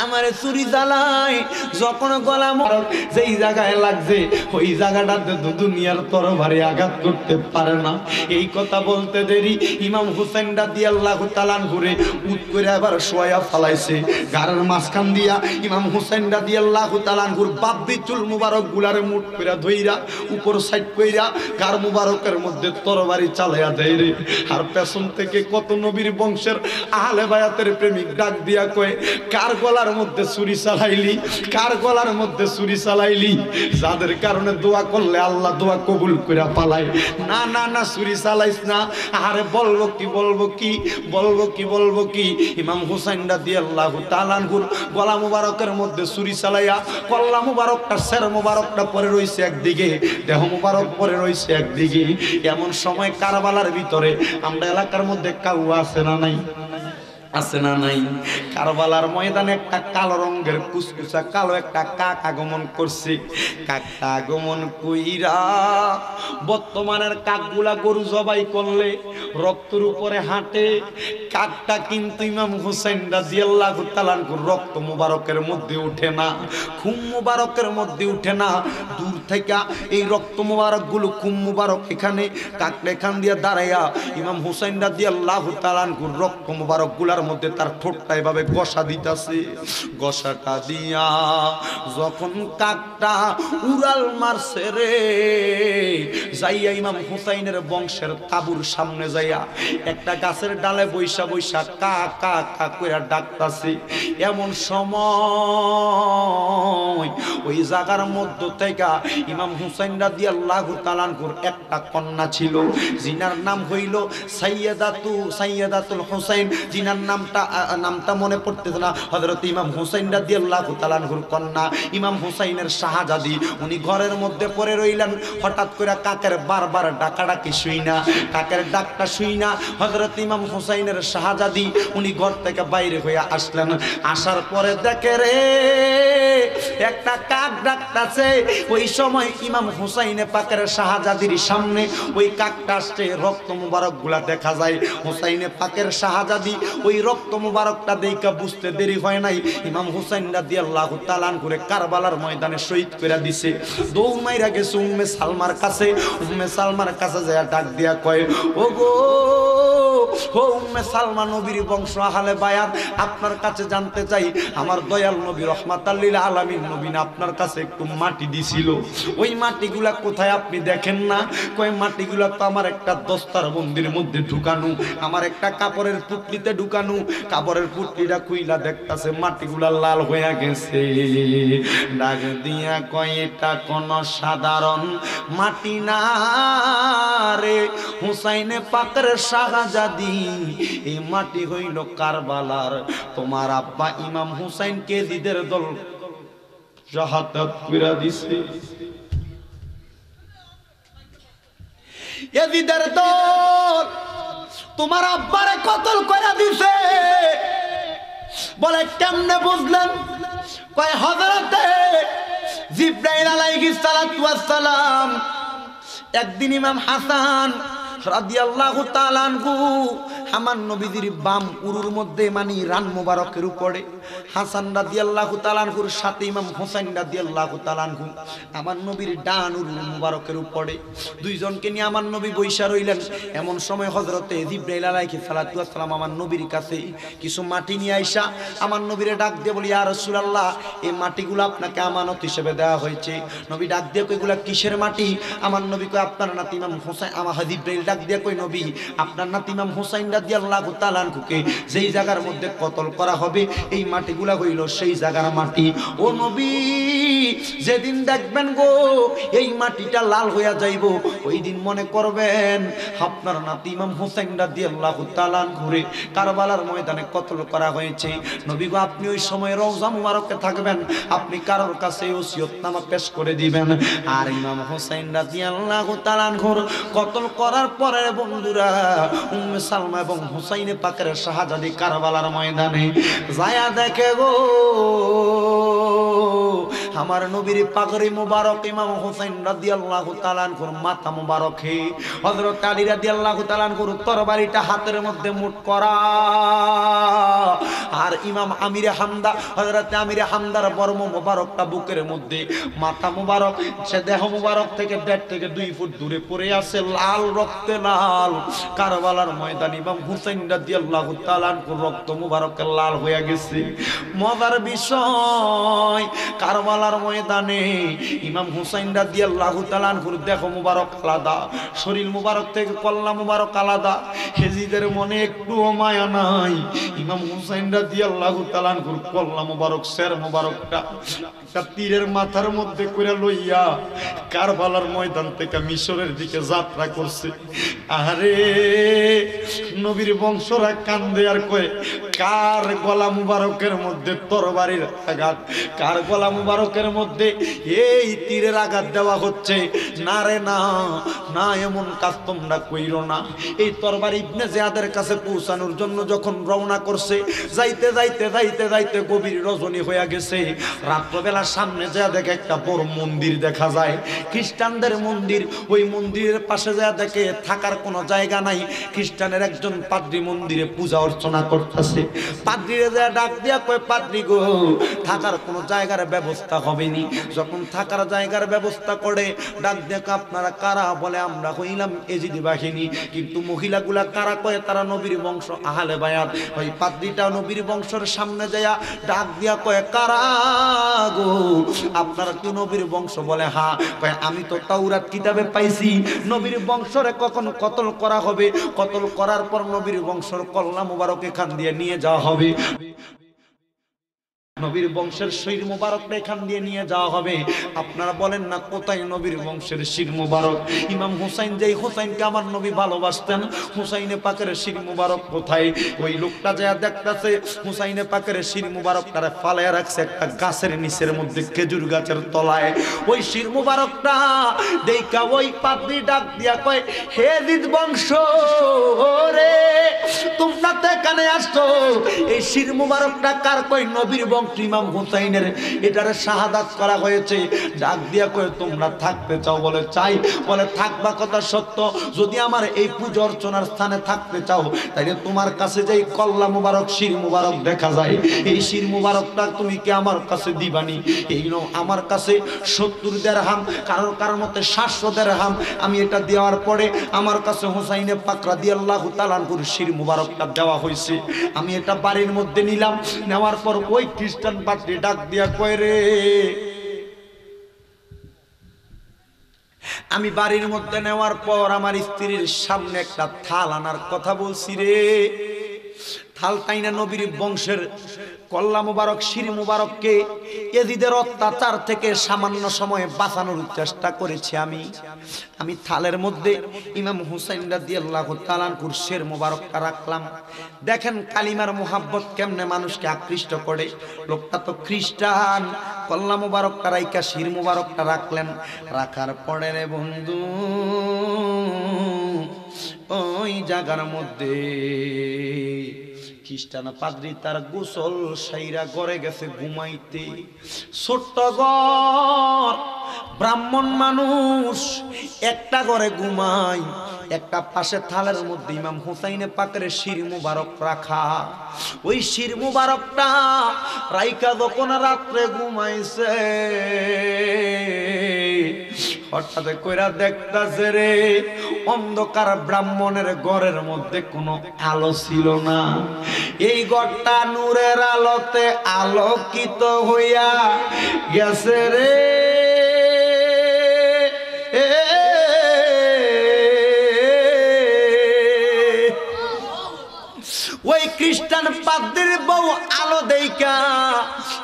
আমারে চুরি চালায় যখন গলা মোবারক যেই জায়গায় লাগছে ওই জায়গাটাতে দুনিয়ার তরবারি আঘাত করতে পারে না। এই কথা বলতে দেরি ইমাম হুসাইন রাদিয়াল্লাহু তাআলা ঘুরে উঠ করে আবার শোয়া ফালাইছে গারের মাঝখান দিয়া। ইমাম হুসাইন রাদিয়াল্লাহু তাআলা ঘুর বাব্বি চুল মুবারক গুলারে মুঠ করে ধইরা উপর সাইড কইরা গার মুবারকের মধ্যে তরবারি চালায়া দেয় রে। আর পেছন থেকে কত নবীর বংশের আহলে বায়াতের প্রেমিক ডাক দিয়া কয় কার গলার মধ্যে ছুরি চালাইলি, কার গলার মধ্যে ছুরি চালাইলি? যাদের কারণে দোয়া করলে আল্লাহ দোয়া কবুল করে পালায়। না না না ছুরি চালাইস না। আরে বলবো কি ইমাম হুসাইন রাদিয়াল্লাহু তাআলা আনহুর গলা মুবারকের মধ্যে ছুরি চালাইয়া কল্লা মুবারকটা সের মুবারকটা পরে রইছে একদিকে, দেহ মুবারক পরে রইছে একদিকে। এমন সময় কারবালার ভিতরে আমরা এলাকার মধ্যে কাউয়া আছে না নাই? আছে না নাই? কারবালার ময়দানে একটা কালো রঙের কুচকুচা কালো একটা কাক আগমন করছে। কাকটা আগমন কইরা বর্তমানের কাকগুলা গরু জবাই করলে রক্তের উপরে হাঁটে, কাকটা কিন্তু ইমাম হুসাইন রাদিয়াল্লাহু তাআলা আনহুর রক্ত মুবারকের মধ্যে উঠে না, খুন মুবারকের মধ্যে উঠে না। দূর থেকে এই রক্ত মুবারক গুলো খুন মুবারক এখানে কাকটা এখান দিয়ে দাঁড়াইয়া ইমাম হুসাইন রাদিয়াল্লাহু তাআলা আনহুর রক্ত মুবারক গুলার মধ্যে তার ঠোঁটটা এভাবে গসা দিতেছে। গসাটা দিয়া যখন কাকটা উড়াল মারছে রে, যাইয়া ইমাম হুসাইনের বংশের তাবুর সামনে যাইয়া একটা গাছের ডালে বৈশা বৈশা কা কা কা কইরা ডাকতাছে। এমন সময় ওই জায়গার মধ্য থেকে ইমাম হুসাইন রাদিয়াল্লাহু তাআলা আনহুর একটা কন্যা ছিল, জিনার নাম হইল সাইয়্যিদাতুল হুসাইন, জিনার নামটা মনে পড়তেছে না। হযরত ইমাম হুসাইন রাদিয়াল্লাহু তাআলা আনহুর কন্যা ইমাম হুসাইনের শাহজাদি, উনি ঘরের মধ্যে পড়ে রইলেন। হঠাৎ করে কাকের বারবার ডাকাডাকি শুই না, কাকের ডাকটা শুই না হযরত ইমাম হুসাইনের শাহজাদি উনি ঘর থেকে বাইরে হয়ে আসলেন। আসার পরে দেখে রে একটা কাক ডাকতাছে। ওই সময় ইমাম হুসাইনে পাকের শাহজাদির সামনে ওই কাকটা আসছে, রক্ত মুবারক গুলা দেখা যায়। হুসাইনে পাকের শাহজাদি ওই রক্ত মুবারকটা দেখা বুঝতে দেরি হয় নাই, ইমাম হুসাইন রাদিয়াল্লাহু তাআলা করে কারবালার ময়দানে শহীদ করে দিছে। দৌড় মাইরা গেছে উম্মে সালমার কাছে। উম্মে সালমার কাছে যায় ডাক দিয়া কয়, ও গো ও উম্মে সালমা, নবীর বংশ আহলে বায়াত, আপনার কাছে জানতে চাই, আমার দয়াল নবী রহমাতাল লিল আলামিন নবী না আপনার কাছে একটু মাটি দিছিল, ওই মাটিগুলা কোথায় আপনি দেখেন না? কয় মাটিগুলা তো আমার একটা দস্তার বন্দির মধ্যে ঢুকানো, আমার একটা কাপড়ের পুটলিতে ঢুকানো। কাপড়ের পুটলিটা খুইলা দেখতাছে মাটিগুলা লাল হয়ে গেছে। ডাক দিয়া কয়, এটা কোন সাধারণ মাটি না রে হুসাইনে পাকের শাহজাদি, এই মাটি হইল কারবালার। তোমার আব্বা ইমাম হুসাইন কেজিদের দল শাহাদাত কইরা দিছে। এজিদের দল তোমার আব্বারে কতল কইরা দিছে। বলে কেমনে বুঝলেন? কয় হযরতে জিবরাইল আলাইহিস সালাতু ওয়াস সালাম একদিন ইমাম হাসান রাদিয়াল্লাহু তাআলা আনহু আমার নবীজির বাম উরুর মধ্যে মানে রান মোবারকের উপরে হাসান রাদিয়াল্লাহু তাআলা আনহুর সাথে ইমাম হোসেন রাদিয়াল্লাহু তাআলা আনহু আমার নবীর ডান উরুর মোবারকের উপরে দুইজনকে নিয়ে আমার নবী বৈশা রইলেন। এমন সময় হযরতে জিবরাইল আলাইহিস সালাতু ওয়াস সালাম আমার নবীর কাছে কিছু মাটি নিয়ে আইসা আমার নবীরে ডাক দিয়ে বলি, ইয়া রাসূলুল্লাহ, এই মাটিগুলো আপনাকে আমানত হিসেবে দেওয়া হয়েছে। নবী ডাক দিয়ে কই, এগুলা কিসের মাটি? আমার নবী কই, আপনার নাতি ইমাম হোসেন। আমার জিবরাইল ডাক দিয়ে কই, নবী, আপনার নাতি ইমাম হোসেন রাদিয়াল্লাহু তাআলা আনহুকে যেই জায়গার মধ্যে কতল করা হবে এই মাটিগুলা হইল সেই জায়গার মাটি। ও নবী, যেদিন দেখবেন গো এই মাটিটা লাল হইয়া যাইব, ওই দিন মনে করবেন আপনার নাতি ইমাম হোসেন রাদিয়াল্লাহু তাআলা আনহুরে কারবালার ময়দানে কতল করা হয়েছে। নবী গো, আপনি ওই সময় রওজা মুবারকে থাকবেন, আপনি কারোর কাছে ওসিয়তনামা পেশ করে দিবেন। আর ইমাম হোসেন রাদিয়াল্লাহু তাআলা আনহুর কতল করার পরে বন্ধুরা উম্মে সালমা এবং হুসাইনে পাকের শাহজাদি কারবালার ময়দানে যায়া দেখে গো আমার নবীর পাগড়ি মুবারক ইমাম হুসাইন রাদিয়াল্লাহু তাআলা আনহুর মাথা মুবারকে হযরত আলী রাদিয়াল্লাহু তাআলা আনহুর তরবারিটা হাতের মধ্যে মুঠ করা। আর ইমাম আমিরে হামদা হযরত আমিরে হামদার বর্ম মুবারকটা বুকের মধ্যে, মাথা মুবারক সে দেহ মুবারক থেকে 1.5 থেকে 2 ফুট দূরে পড়ে আছে, লাল রক্তে লাল। কারবালার ময়দান ইমাম হুসাইন রাদিয়াল্লাহু তাআলা আনহুর রক্ত মুবারকে লাল হয়ে গেছে। মজার বিষয়, কারবালার ময়দানে ইমাম হুসাইন রাদিয়াল্লাহু তাআলা আনহুর দেহ মুবারক আলাদা, শরীর মুবারক থেকে কল্লা মুবারক আলাদা। হেজিদের মনে একটুও মায়া নাই। ইমাম হুসাইন রাদিয়াল্লাহু তাআলা আনহুর কল্লা মুবারক শের মুবারকটা একটা তীরের মাথার মধ্যে করে লইয়া কারবালার ময়দান থেকে মিশরের দিকে যাত্রা করছে। আরে নবীর বংশরা কান্দে আর কয়, কার গলা মুবারকের মধ্যে তরবারির আঘাত, কার গলা মুবারকের মধ্যে এই তীরের আঘাত দেওয়া হচ্ছে? না রে না, না, এমন কাজ তোমরা কইরো না। এই তরবারি ইবনে জিয়াদের কাছে পৌঁছানোর জন্য যখন রওনা করছে, যাইতে যাইতে যাইতে যাইতে গভীর রজনী হয়ে গেছে। রাত্রবেলা সামনে যা দেখে একটা বড় মন্দির দেখা যায়, খ্রিস্টানদের মন্দির। ওই মন্দিরের পাশে যা দেখে থাকার কোনো জায়গা নাই। খ্রিস্টানের একজন পাদ্রী মন্দিরে পূজা অর্চনা করতেছে। পাদ্রীরে যা ডাক দিয়া কয়, পাদ্রী গো, থাকার কোনো জায়গার ব্যবস্থা হবে নি। যখন থাকার জায়গার ব্যবস্থা করে ডাক দেখ, আপনারা কারা? বলে, আমরা হইলাম এজিদি বাহিনী। কিন্তু মহিলাগুলা কারা? কয়, তারা নবীর বংশ আহলে বায়াত। ওই পাদ্রীটা নবীর বংশের সামনে যায়া ডাক দিয়া কয়, কারা গো, আপনারা কি নবীর বংশ? বলে, হ্যাঁ। কয়, আমি তো তাওরাত কিতাবে পাইছি নবীর বংশরে কখন কতল করা হবে, কতল করার পর নবীর বংশর কল্লা মুবারক এখান দিয়ে নিয়ে যাওয়া হবে। নবীর বংশের শির মুবারকটা এখান দিয়ে নিয়ে যাওয়া হবে। আপনারা বলেন না কোথায় নবীর বংশের শির মুবারক? ইমাম হুসাইন, যেই হুসাইনকে আমার নবী ভালোবাসতেন, হুসাইনে পাকের শির মুবারক কোথায়? ওই লোকটা যা দেখতাছে হুসাইনে পাকের শির মুবারকটারে ফালায়া রাখছে একটা গাছের নিচের মধ্যে, খেজুর গাছের তলায়। ওই শির মুবারকটা দেখা ওই পাদ্রী ডাক দিয়া কয়, হে জিদ বংশ রে, তোমরা তো এখানে আসছো, এই শির মুবারকটা কার? কই নবীর বংশ ইমাম হুসাইনের, এটারে শাহাদাত করা হয়েছে। ডাক দিয়া কয়, তোমরা থাকতে চাও? বলে চাই। বলে থাকবা কথা সত্য, যদি আমার এই পূজা অর্চনার স্থানে থাকতে চাও তাইলে তোমার কাছে যেই কল্লা মুবারক শির মুবারক দেখা যায়, এই শির মুবারকটা তুমি কি আমার কাছে দিবানি? এই নাও আমার কাছে 70 দিরহাম, কারোর মতে 700 দিরহাম। আমি এটা দেওয়ার পরে আমার কাছে হুসাইনে পাক রাদিয়াল্লাহু তাআলা আনহুর শির মুবারকটা দেওয়া হয়েছে। আমি এটা বাড়ির মধ্যে নিলাম, নেওয়ার পর ওই খ্রিস্টান পাদ্রী ডাক দিয়া কয়, রে আমি বাড়ির মধ্যে নেওয়ার পর আমার স্ত্রীর সামনে একটা থাল আনার কথা বলছি রে, থালটাই না নবীর বংশের কল্লা মুবারক শির মুবারককে এজিদের অত্যাচার থেকে সামান্য সময়ে বাঁচানোর চেষ্টা করেছি। আমি থালের মধ্যে ইমাম হুসাইন রাদিয়াল্লাহু তাআলা আনহুর শির মুবারকটা রাখলাম। দেখেন কালিমার মোহাব্বত কেমনে মানুষকে আকৃষ্ট করে। লোকটা তো খ্রিস্টান, কল্লা মুবারকটা রাইকা শির মুবারকটা রাখলেন। রাখার পরে রে বন্ধু, ওই জায়গার মধ্যে খ্রিস্টান পাদ্রী তার গোসল সাইরা ঘরে গেছে ঘুমাইতে। ছোট্ট ঘর, ব্রাহ্মণ মানুষ, একটা ঘরে ঘুমায়, একটা পাশে থালের মধ্যে ইমাম হুসাইনে পাকের শির মুবারক রাখা। ওই শির মুবারকটা রাইকা যখন রাত্রে ঘুমাইছে, হঠাৎ কইরা দেখতাছে রে অন্ধকার ব্রাহ্মণের ঘরের মধ্যে কোনো আলো ছিল না। এই ঘরটা নূরের আলোতে আলোকিত হইয়া গেছে রে। ওই খ্রিস্টান পাদ্রীর বউ আলো দেইকা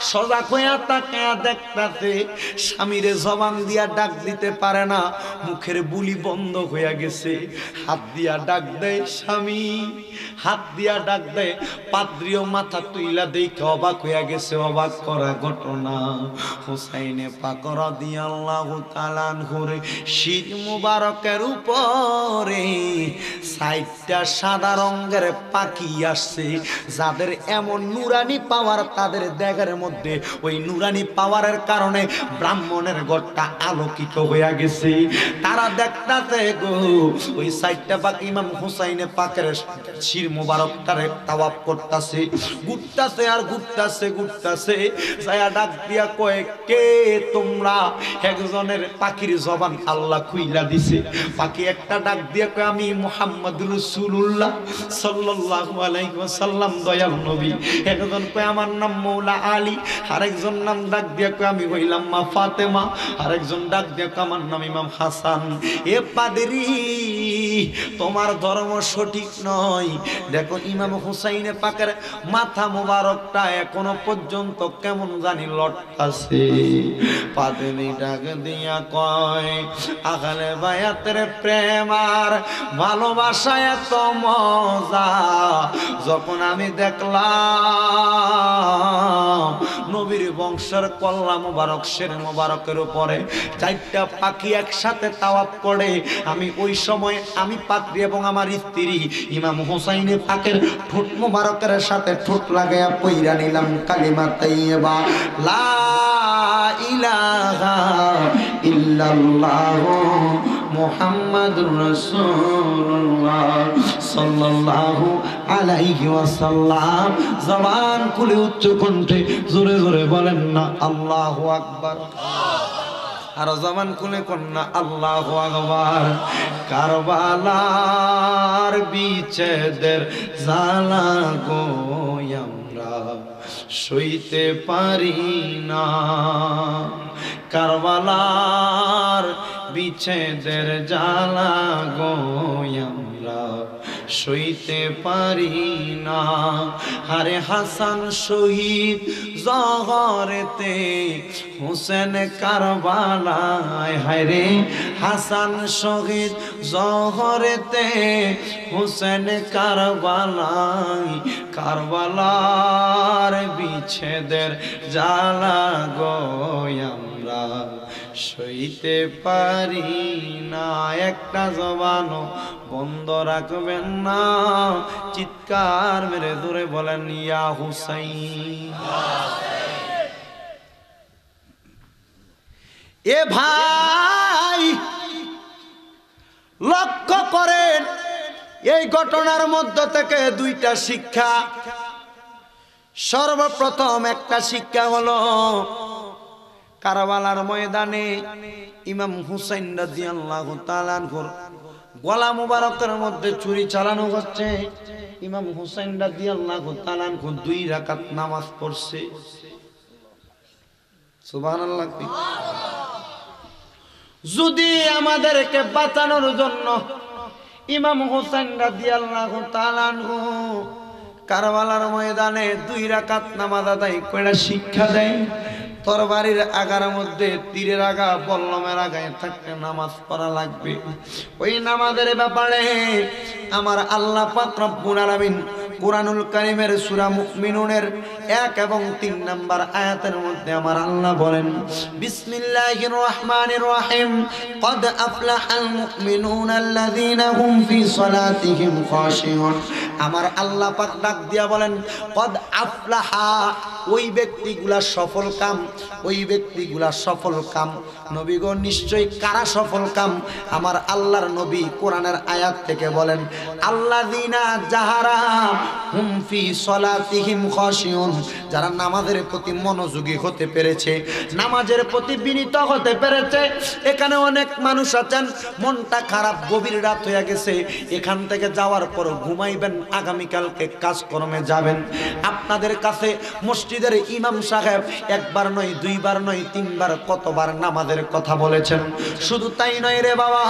সজাগ হইয়া তাকায়া দেখতাছে, স্বামীরে জবান দিয়া ডাক দিতে পারে না, মুখের বুলি বন্ধ হইয়া গেছে। হাত দিয়া ডাক দেয় স্বামী, হাত দিয়া ডাক দেয়। পাদ্রীও মাথা তুইলা দেখে অবাক হইয়া গেছে। অবাক করা ঘটনা, হুসাইনে পাক রাদিয়াল্লাহু তাআলা আনহুর শির মুবারকের উপরে 60টা সাদা রঙের পাখি আসছে, যাদের এমন নুরানি পাওয়ার, তাদের দেহের মধ্যে ওই নুরানি পাওয়ারের কারণে ব্রাহ্মণের ঘরটা আলোকিত হইয়া গেছে। তারা দেখতাছে গো, ওই 60টা পাখি ইমাম হুসাইনে পাকের শির মুবারকটারে তাওয়াফ করতেছে, ঘুরতাছে আর ঘুরতাছে। ছায়া ডাক দিয়া কয়, কে তোমরা? একজনের পাখির জবান আল্লাহ খুইলা দিছে। পাখি একটা ডাক দিয়া কয়, আমি মুহাম্মদুর রাসূলুল্লাহ সাল্লাল্লাহু আলাইহি ওয়াসাল্লাম, দয়াল নবী। একজন কয় আমার নাম মৌলা আলী, আরেকজন নাম ডাক দিয়া কয় আমি হইলাম মা ফাতেমা, আরেকজন ডাক দিয়া কয় আমার নাম ইমাম হাসান। এ পাদ্রী, তোমার ধর্ম সঠিক নয়। দেখো ইমাম হুসাইনে পাকের মাথা মোবারকটা এখনো পর্যন্ত কেমন জানি লটকাছে। পাদ্রী ডাক দিয়া কয়, আহলে বায়াতের প্রেম আর ভালোবাসা এত মজা যখন আমি দেখলাম নবীর বংশের কল্লা মুবারক শির মুবারকের উপরে 4টা পাখি একসাথে তাওয়াফ করে, আমি ওই সময় আমি পাদ্রী এবং আমার স্ত্রী ইমাম হুসাইনে পাকের ঠোঁট মুবারকের সাথে ঠোঁট লাগাইয়া পইরা নিলাম কালিমা তাইয়্যিবা লা ইলাহা ইল্লাল্লাহ মুহাম্মাদুর রাসূলুল্লাহ সাল্লাল্লাহু আলাইহি ওয়াসাল্লাম। জবান খুলে উচ্চ কণ্ঠে জোরে জোরে বলেন না আল্লাহু আকবার। আর জবান খুলে কন্যা আল্লাহু আকবার। কারবালার বিচ্ছেদের জ্বালা গো আমরা সইতে পারি না, কারবালার বিচ্ছেদের জ্বালা গো আমরা সইতে পারি না। আরে হাসান শহীদ জহরেতে, হোসেন কারবালায়, হায়রে হাসান শহীদ জহরেতে, হোসেন কারবালায়, কারবালার বিচ্ছেদের জ্বালা গো আমরা সইতে পারি না। একটা জবানও বন্ধ রাখবেন না, চিৎকার মেরে ধরে বলেন ইয়া হুসাইন। এ ভাই লক্ষ্য করেন, এই ঘটনার মধ্য থেকে দুইটা শিক্ষা। সর্বপ্রথম একটা শিক্ষা হলো, কারবালার ময়দানে ইমাম হুসাইন রাদিয়াল্লাহু তাআলা আনহুর গলা মুবারকের মধ্যে ছুরি চালানো হচ্ছে। ইমাম হুসাইন রাদিয়াল্লাহু তাআলা আনহু 2 রাকাত নামাজ পড়ছে। সুবহানাল্লাহ। যদি আমাদেরকে বাঁচানোর জন্য ইমাম হুসাইন রাদিয়াল্লাহু তাআলা আনহু কারবালার ময়দানে 2 রাকাত নামাজ আদায় করে শিক্ষা দেয়, তরবারির আগার মধ্যে তীরের আগা বল্লমের আগায় থাকতে নামাজ পড়া লাগবে। ওই নামাজের ব্যাপারে আমার আল্লাহ পাক রব্বুল আলামিন কুরআনুল কারীমের সূরা মুমিনুনের 1 এবং 3 নম্বর আয়াতের মধ্যে আমার আল্লাহ বলেন, বিসমিল্লাহির রহমানির রহিম, ক্বাদ আফলাহাল মুমিনুনা আল্লাযীনা হুম ফি সালাতিহিম খাশিউন। আমার আল্লাহ পাক ডাক দিয়া বলেন, ক্বাদ আফলাহা, ওই ব্যক্তিগুলা সফল কাম, ওই ব্যক্তিগুলা সফল কাম। নবী গো নিশ্চয়ই কারা সফল কাম? আমার আল্লাহর নবী কোরআনের আয়াত থেকে বলেন, আল্লাযীনা যাহারা হুম ফি সালাতিহিম খাশিউন, যারা নামাজের প্রতি মনোযোগী হতে পেরেছে, নামাজের প্রতি বিনীত হতে পেরেছে। এখানে অনেক মানুষ আছেন মনটা খারাপ, গভীর রাত হয়ে গেছে, এখান থেকে যাওয়ার পর ঘুমাইবেন, আগামীকালকে কাজকর্মে যাবেন। আপনাদের কাছে মসজিদের ইমাম সাহেব একবার নয়, 2 বার নয়, 3 বার কতবার নামাজের কথা বলেছেন। শুধু তাই নয় রে বাবা,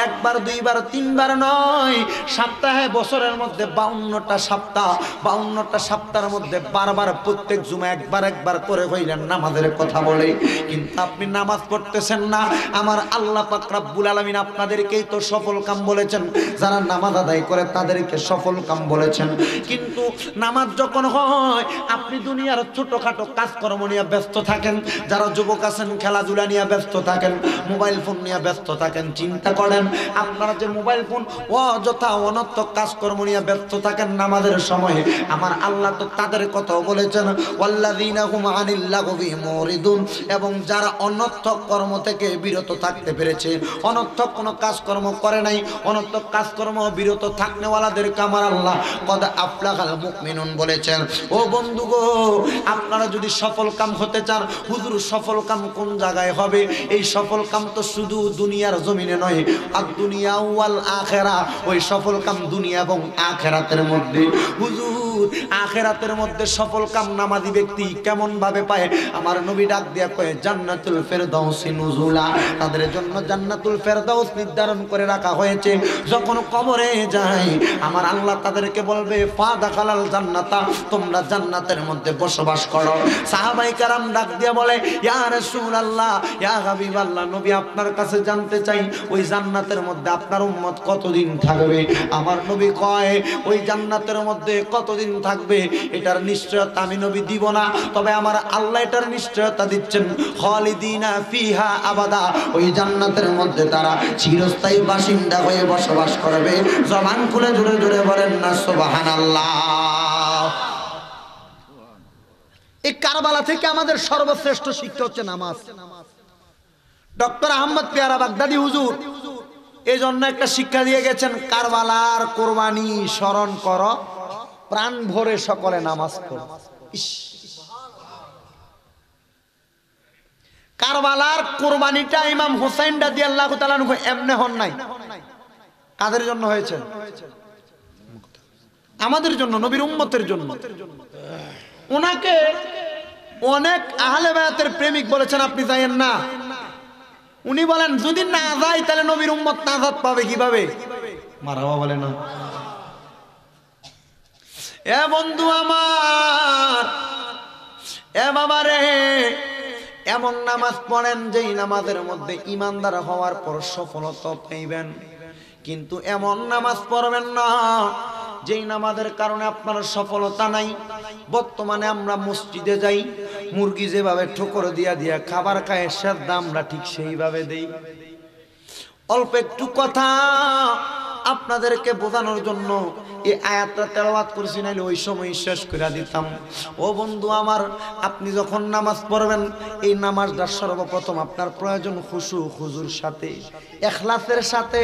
1 বার 2 বার 3 বার নয়, সপ্তাহে বছরের মধ্যে 52টা সপ্তাহ, 52টা সপ্তাহের মধ্যে বারবার প্রত্যেক জুমা একবার করে হইলেন নামাজের কথা বলে, কিন্তু আপনি নামাজ পড়তেছেন না। আমার আল্লাহ পাক রব্বুল আলামিন আপনাদেরকেই তো সফল কাম বলেছেন, যারা নামাজ আদায় করে তাদেরকে সফল কাম বলেছেন। কিন্তু নামাজ যখন হয়, আপনি দুনিয়ার ছোটখাটো কাজকর্ম নিয়ে ব্যস্ত থাকেন, যারা যুবক আছেন খেলাধুলা নিয়ে ব্যস্ত থাকেন, মোবাইল ফোন নিয়ে ব্যস্ত থাকেন। চিন্তা করেন, আপনারা যে মোবাইল ফোন অযথা অনর্থক কাজকর্ম নিয়ে ব্যস্ত থাকেন নামাজের সময়ে, আমার আল্লাহ তো তাদের কথাও বলেছেন, ওয়াল্লাযীনা হুম আনিল লাগবি মুরিদুন, এবং যারা অনর্থক কর্ম থেকে বিরত থাকতে পেরেছে, অনর্থক কোনো কাজকর্ম করে নাই, অনর্থক কাজকর্ম বিরত থাকনেওয়ালাদেরকে আমার আল্লাহ কদ আফলাহাল মুমিনুন বলেছেন। ও বন্ধু গো, আপনারা যদি সফল কাম হতে চান, হুজুর সফল কাম কোন জায়গায় হবে? এই সফল কাম তো শুধু দুনিয়ার জমিনে নয়, আর দুনিয়া ওয়াল আখিরা, ওই সফল কাম দুনিয়া এবং আখিরাতের মধ্যে। হুজুর আখিরাতের মধ্যে সফল কাম নামাজি ব্যক্তি কেমন ভাবে পায়? আমার নবী ডাক দিয়া কয়, জান্নাতুল ফেরদাউসি নুজুলা, তাদের জন্য জান্নাতুল ফেরদাউস নির্ধারণ করে রাখা হয়েছে। যখন কবরে যায়, আমার আল্লাহ তাদেরকে বলবে, ফা দাখালাল জান্নাতা, তোমরা জান্নাতের মধ্যে বসবাস করো। সাহাবায়ে কেরাম ডাক দিয়া বলে, ইয়া রাসূলুল্লাহ, ইয়া হাবিবাল্লাহ, নবী আপনার কাছে জানতে চাই, ওই জান্নাতের মধ্যে আপনার উম্মত কতদিন থাকবে? আমার নবী কয়, ওই জান্নাতের মধ্যে কতদিন থাকবে এটার নিশ্চয়তা আমি নবী দিব না, তবে আমার আল্লাহ এটার নিশ্চয়তা দিচ্ছেন, খালিদিনা ফিহা আবাদা, ওই জান্নাতের মধ্যে তারা চিরস্থায়ী বাসিন্দা হয়ে বসবাস করবে। জবান খুলে জোরে জোরে বলেন না সুবহানাল্লাহ। এই কারবালা থেকে আমাদের সর্বশ্রেষ্ঠ শিক্ষা হচ্ছে নামাজ। ডক্টর আহমদ পেয়ারা বাগদাদি হুজুর এই জন্য একটা শিক্ষা দিয়ে গেছেন, কারবালার কোরবানি স্মরণ করো, প্রাণ ভরে সকলে নামাজ পড়ো। কারবালার কোরবানিটা ইমাম হুসাইন রাদিয়াল্লাহু তাআলা আনহু এমনি হন নাই, কাদের জন্য হয়েছে? আমাদের জন্য, নবীর উম্মতের জন্য। ওনাকে অনেক আহলে বায়াতের প্রেমিক বলেছেন আপনি যাইয়েন না। উনি বলেন, যদি না যাই তাহলে নবীর উম্মত নাজাত পাবে কিভাবে? মারহাবা বলে না। এ বন্ধু আমার, এ বাবা রে, এমন নামাজ পড়েন যেই নামাজের মধ্যে ইমানদার হওয়ার পর সফলতা পাইবেন, কিন্তু এমন নামাজ পড়বেন না যেই নামাজের কারণে আপনার সফলতা নাই। বর্তমানে আমরা মসজিদে যাই, মুরগি যেভাবে ঠোকর দিয়া দিয়া খাবার খায় সেদ্ধা আমরা ঠিক সেইভাবে দেই। অল্প একটু কথা আপনাদেরকে বোঝানোর জন্য এই আয়াতটা তেলাওয়াত করেছি, নাইলে ওই সময় শেষ করে দিতাম। ও বন্ধু আমার, আপনি যখন নামাজ পড়বেন, এই নামাজটা সর্বপ্রথম আপনার প্রয়োজন খুশু খুজুর সাথে, ইখলাসের সাথে।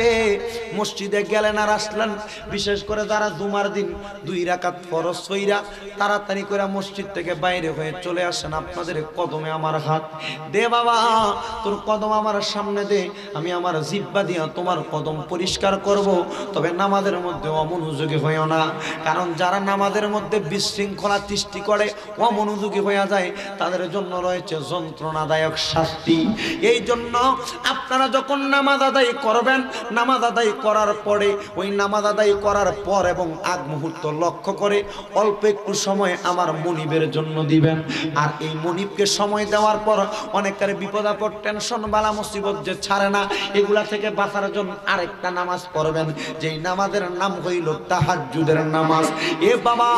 মসজিদে গেলেন আর আসলেন, বিশেষ করে যারা জুমার দিন 2 রাকাত ফরজ কইরা তাড়াতাড়ি করে মসজিদ থেকে বাইরে হয়ে চলে আসেন, আপনাদের কদমে আমার হাত দে বাবা, তোর কদম আমার সামনে দে, আমি আমার জিহ্বা দিয়া তোমার কদম পরিষ্কার করব। তবে নামাজের মধ্যে অমনোযোগী হইও না, কারণ যারা নামাজের মধ্যে বিশৃঙ্খলা সৃষ্টি করে, অমনোযোগী হয়ে যায়, তাদের জন্য রয়েছে যন্ত্রণাদায়ক শাস্তি। এই জন্য আপনারা যখন নামাজ আদায় করবেন, নামাজ আদায় করার পরে, ওই নামাজ আদায় করার পর এবং আগ মুহূর্ত লক্ষ্য করে অল্প একটু সময় আমার মনিবের জন্য দিবেন। আর এই মনিবকে সময় দেওয়ার পর অনেকের বিপদ আপদ, টেনশন, বালা মুসিবত যে ছাড়ে না, এগুলা থেকে বাঁচার জন্য আরেকটা নামাজ পড়বেন, যেই নামাজের নাম হইল তাহাজ্জুদের নামাজ। এ বাবা,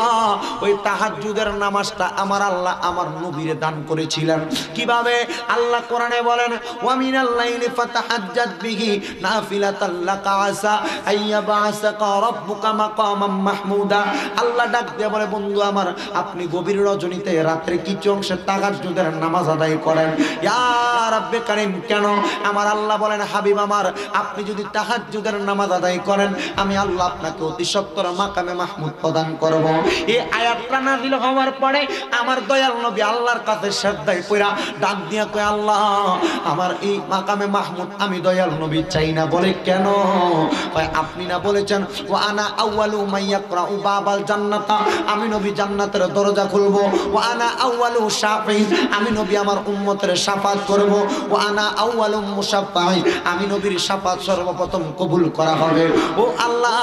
ওই তাহাজ্জুদের নামাজটা আমার আল্লাহ আমার নবীরে দান করেছিলেন। কিভাবে? আল্লাহ কোরআনে বলেন, ওয়া মিনাল লাইলি ফাতাহাজ্জাদ বিহি নাফিলাতাল লাকা আসা আইয়াবাসাকা রাব্বুকা মাকামাম মাহমুদা। আল্লাহ ডাক দিয়ে বলে, বন্ধু আমার, আপনি গভীর রজনীতে রাত্রে কিছু অংশে তাহাজ্জুদের নামাজ আদায় করেন। ইয়া রাব্বে কারীম, কেন? আমার আল্লাহ বলেন, হাবিব আমার, আপনি যদি তাহাজ্জুদের নামাজ আদায় করেন, আমি আল্লাহ আপনাকে অতি সত্তর মাকামে মাহমুদ প্রদান করব। এই আয়াতটা নাযিল হওয়ার পরে আমার দয়াল নবী আল্লাহর কাছে সিজদায় পড়া ডাক দিয়া কয়, আল্লাহ, আমার এই মাকামে মাহমুদ আমি দয়াল নবী চাই না। বলে কেন? কয়, আপনি না বলেছেন ওয়া আনা আউয়ালু মাইয়াকরাউ বাবাল জান্নাতা, আমি নবী জান্নাতের দরজা খুলব। ওয়া আনা আউয়ালু শাফিঈ, আমি নবী আমার উম্মতের শাফাত করব। ওয়া আনা আউয়ালু মুশাফফাঈ, আমি নবীর শাফাত সর্বপ্রথম কবুল করা হবে। ও আল্লাহ,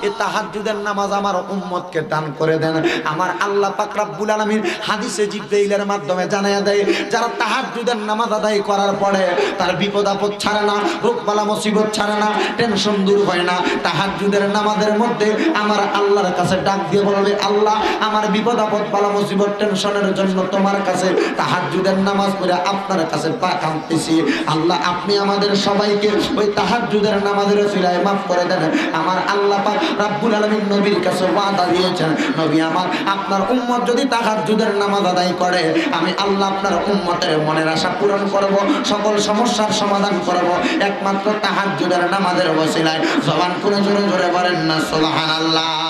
এই তাহাজ্জুদের নামাজ আমার উম্মতকে দান করে দেন। আমার আল্লাহ পাক রব্বুল আলামিন হাদিসে জিবরাইলের মাধ্যমে জানায়া দেয়, যারা তাহাজ্জুদের নামাজ আদায় করার পরে তার বিপদ আপদ ছাড়ে না, রোগ বালা মুসিবত ছাড়ে না, টেনশন দূর হয় না, তাহাজ্জুদের নামাজের মধ্যে আমার আল্লাহর কাছে ডাক দিয়ে বলবে, আল্লাহ, আমার বিপদ আপদ বালা মুসিবত টেনশনের জন্য তোমার কাছে তাহাজ্জুদের নামাজ পড়ে আপনার কাছে পা কাঁদতেছি। আল্লাহ, আপনি আমাদের সবাইকে ওই তাহাজ্জুদের নামাজের উসিলায় মাফ করে দেন। আমার আল্লাহ পাক রব্বুল আলামিন নবীর কাছে ওয়াদা দিয়েছেন, নবী আমার, আপনার উম্মত যদি তাহাজ্জুদের নামাজ আদায় করে, আমি আল্লাহ আপনার উম্মতের মনের আশা পূরণ করব, সকল সমস্যার সমাধান করব, একমাত্র তাহাজ্জুদের নামাজের ওসিলায়। জবান খুলে জোরে জোরে বলেন না সুবহানাল্লাহ।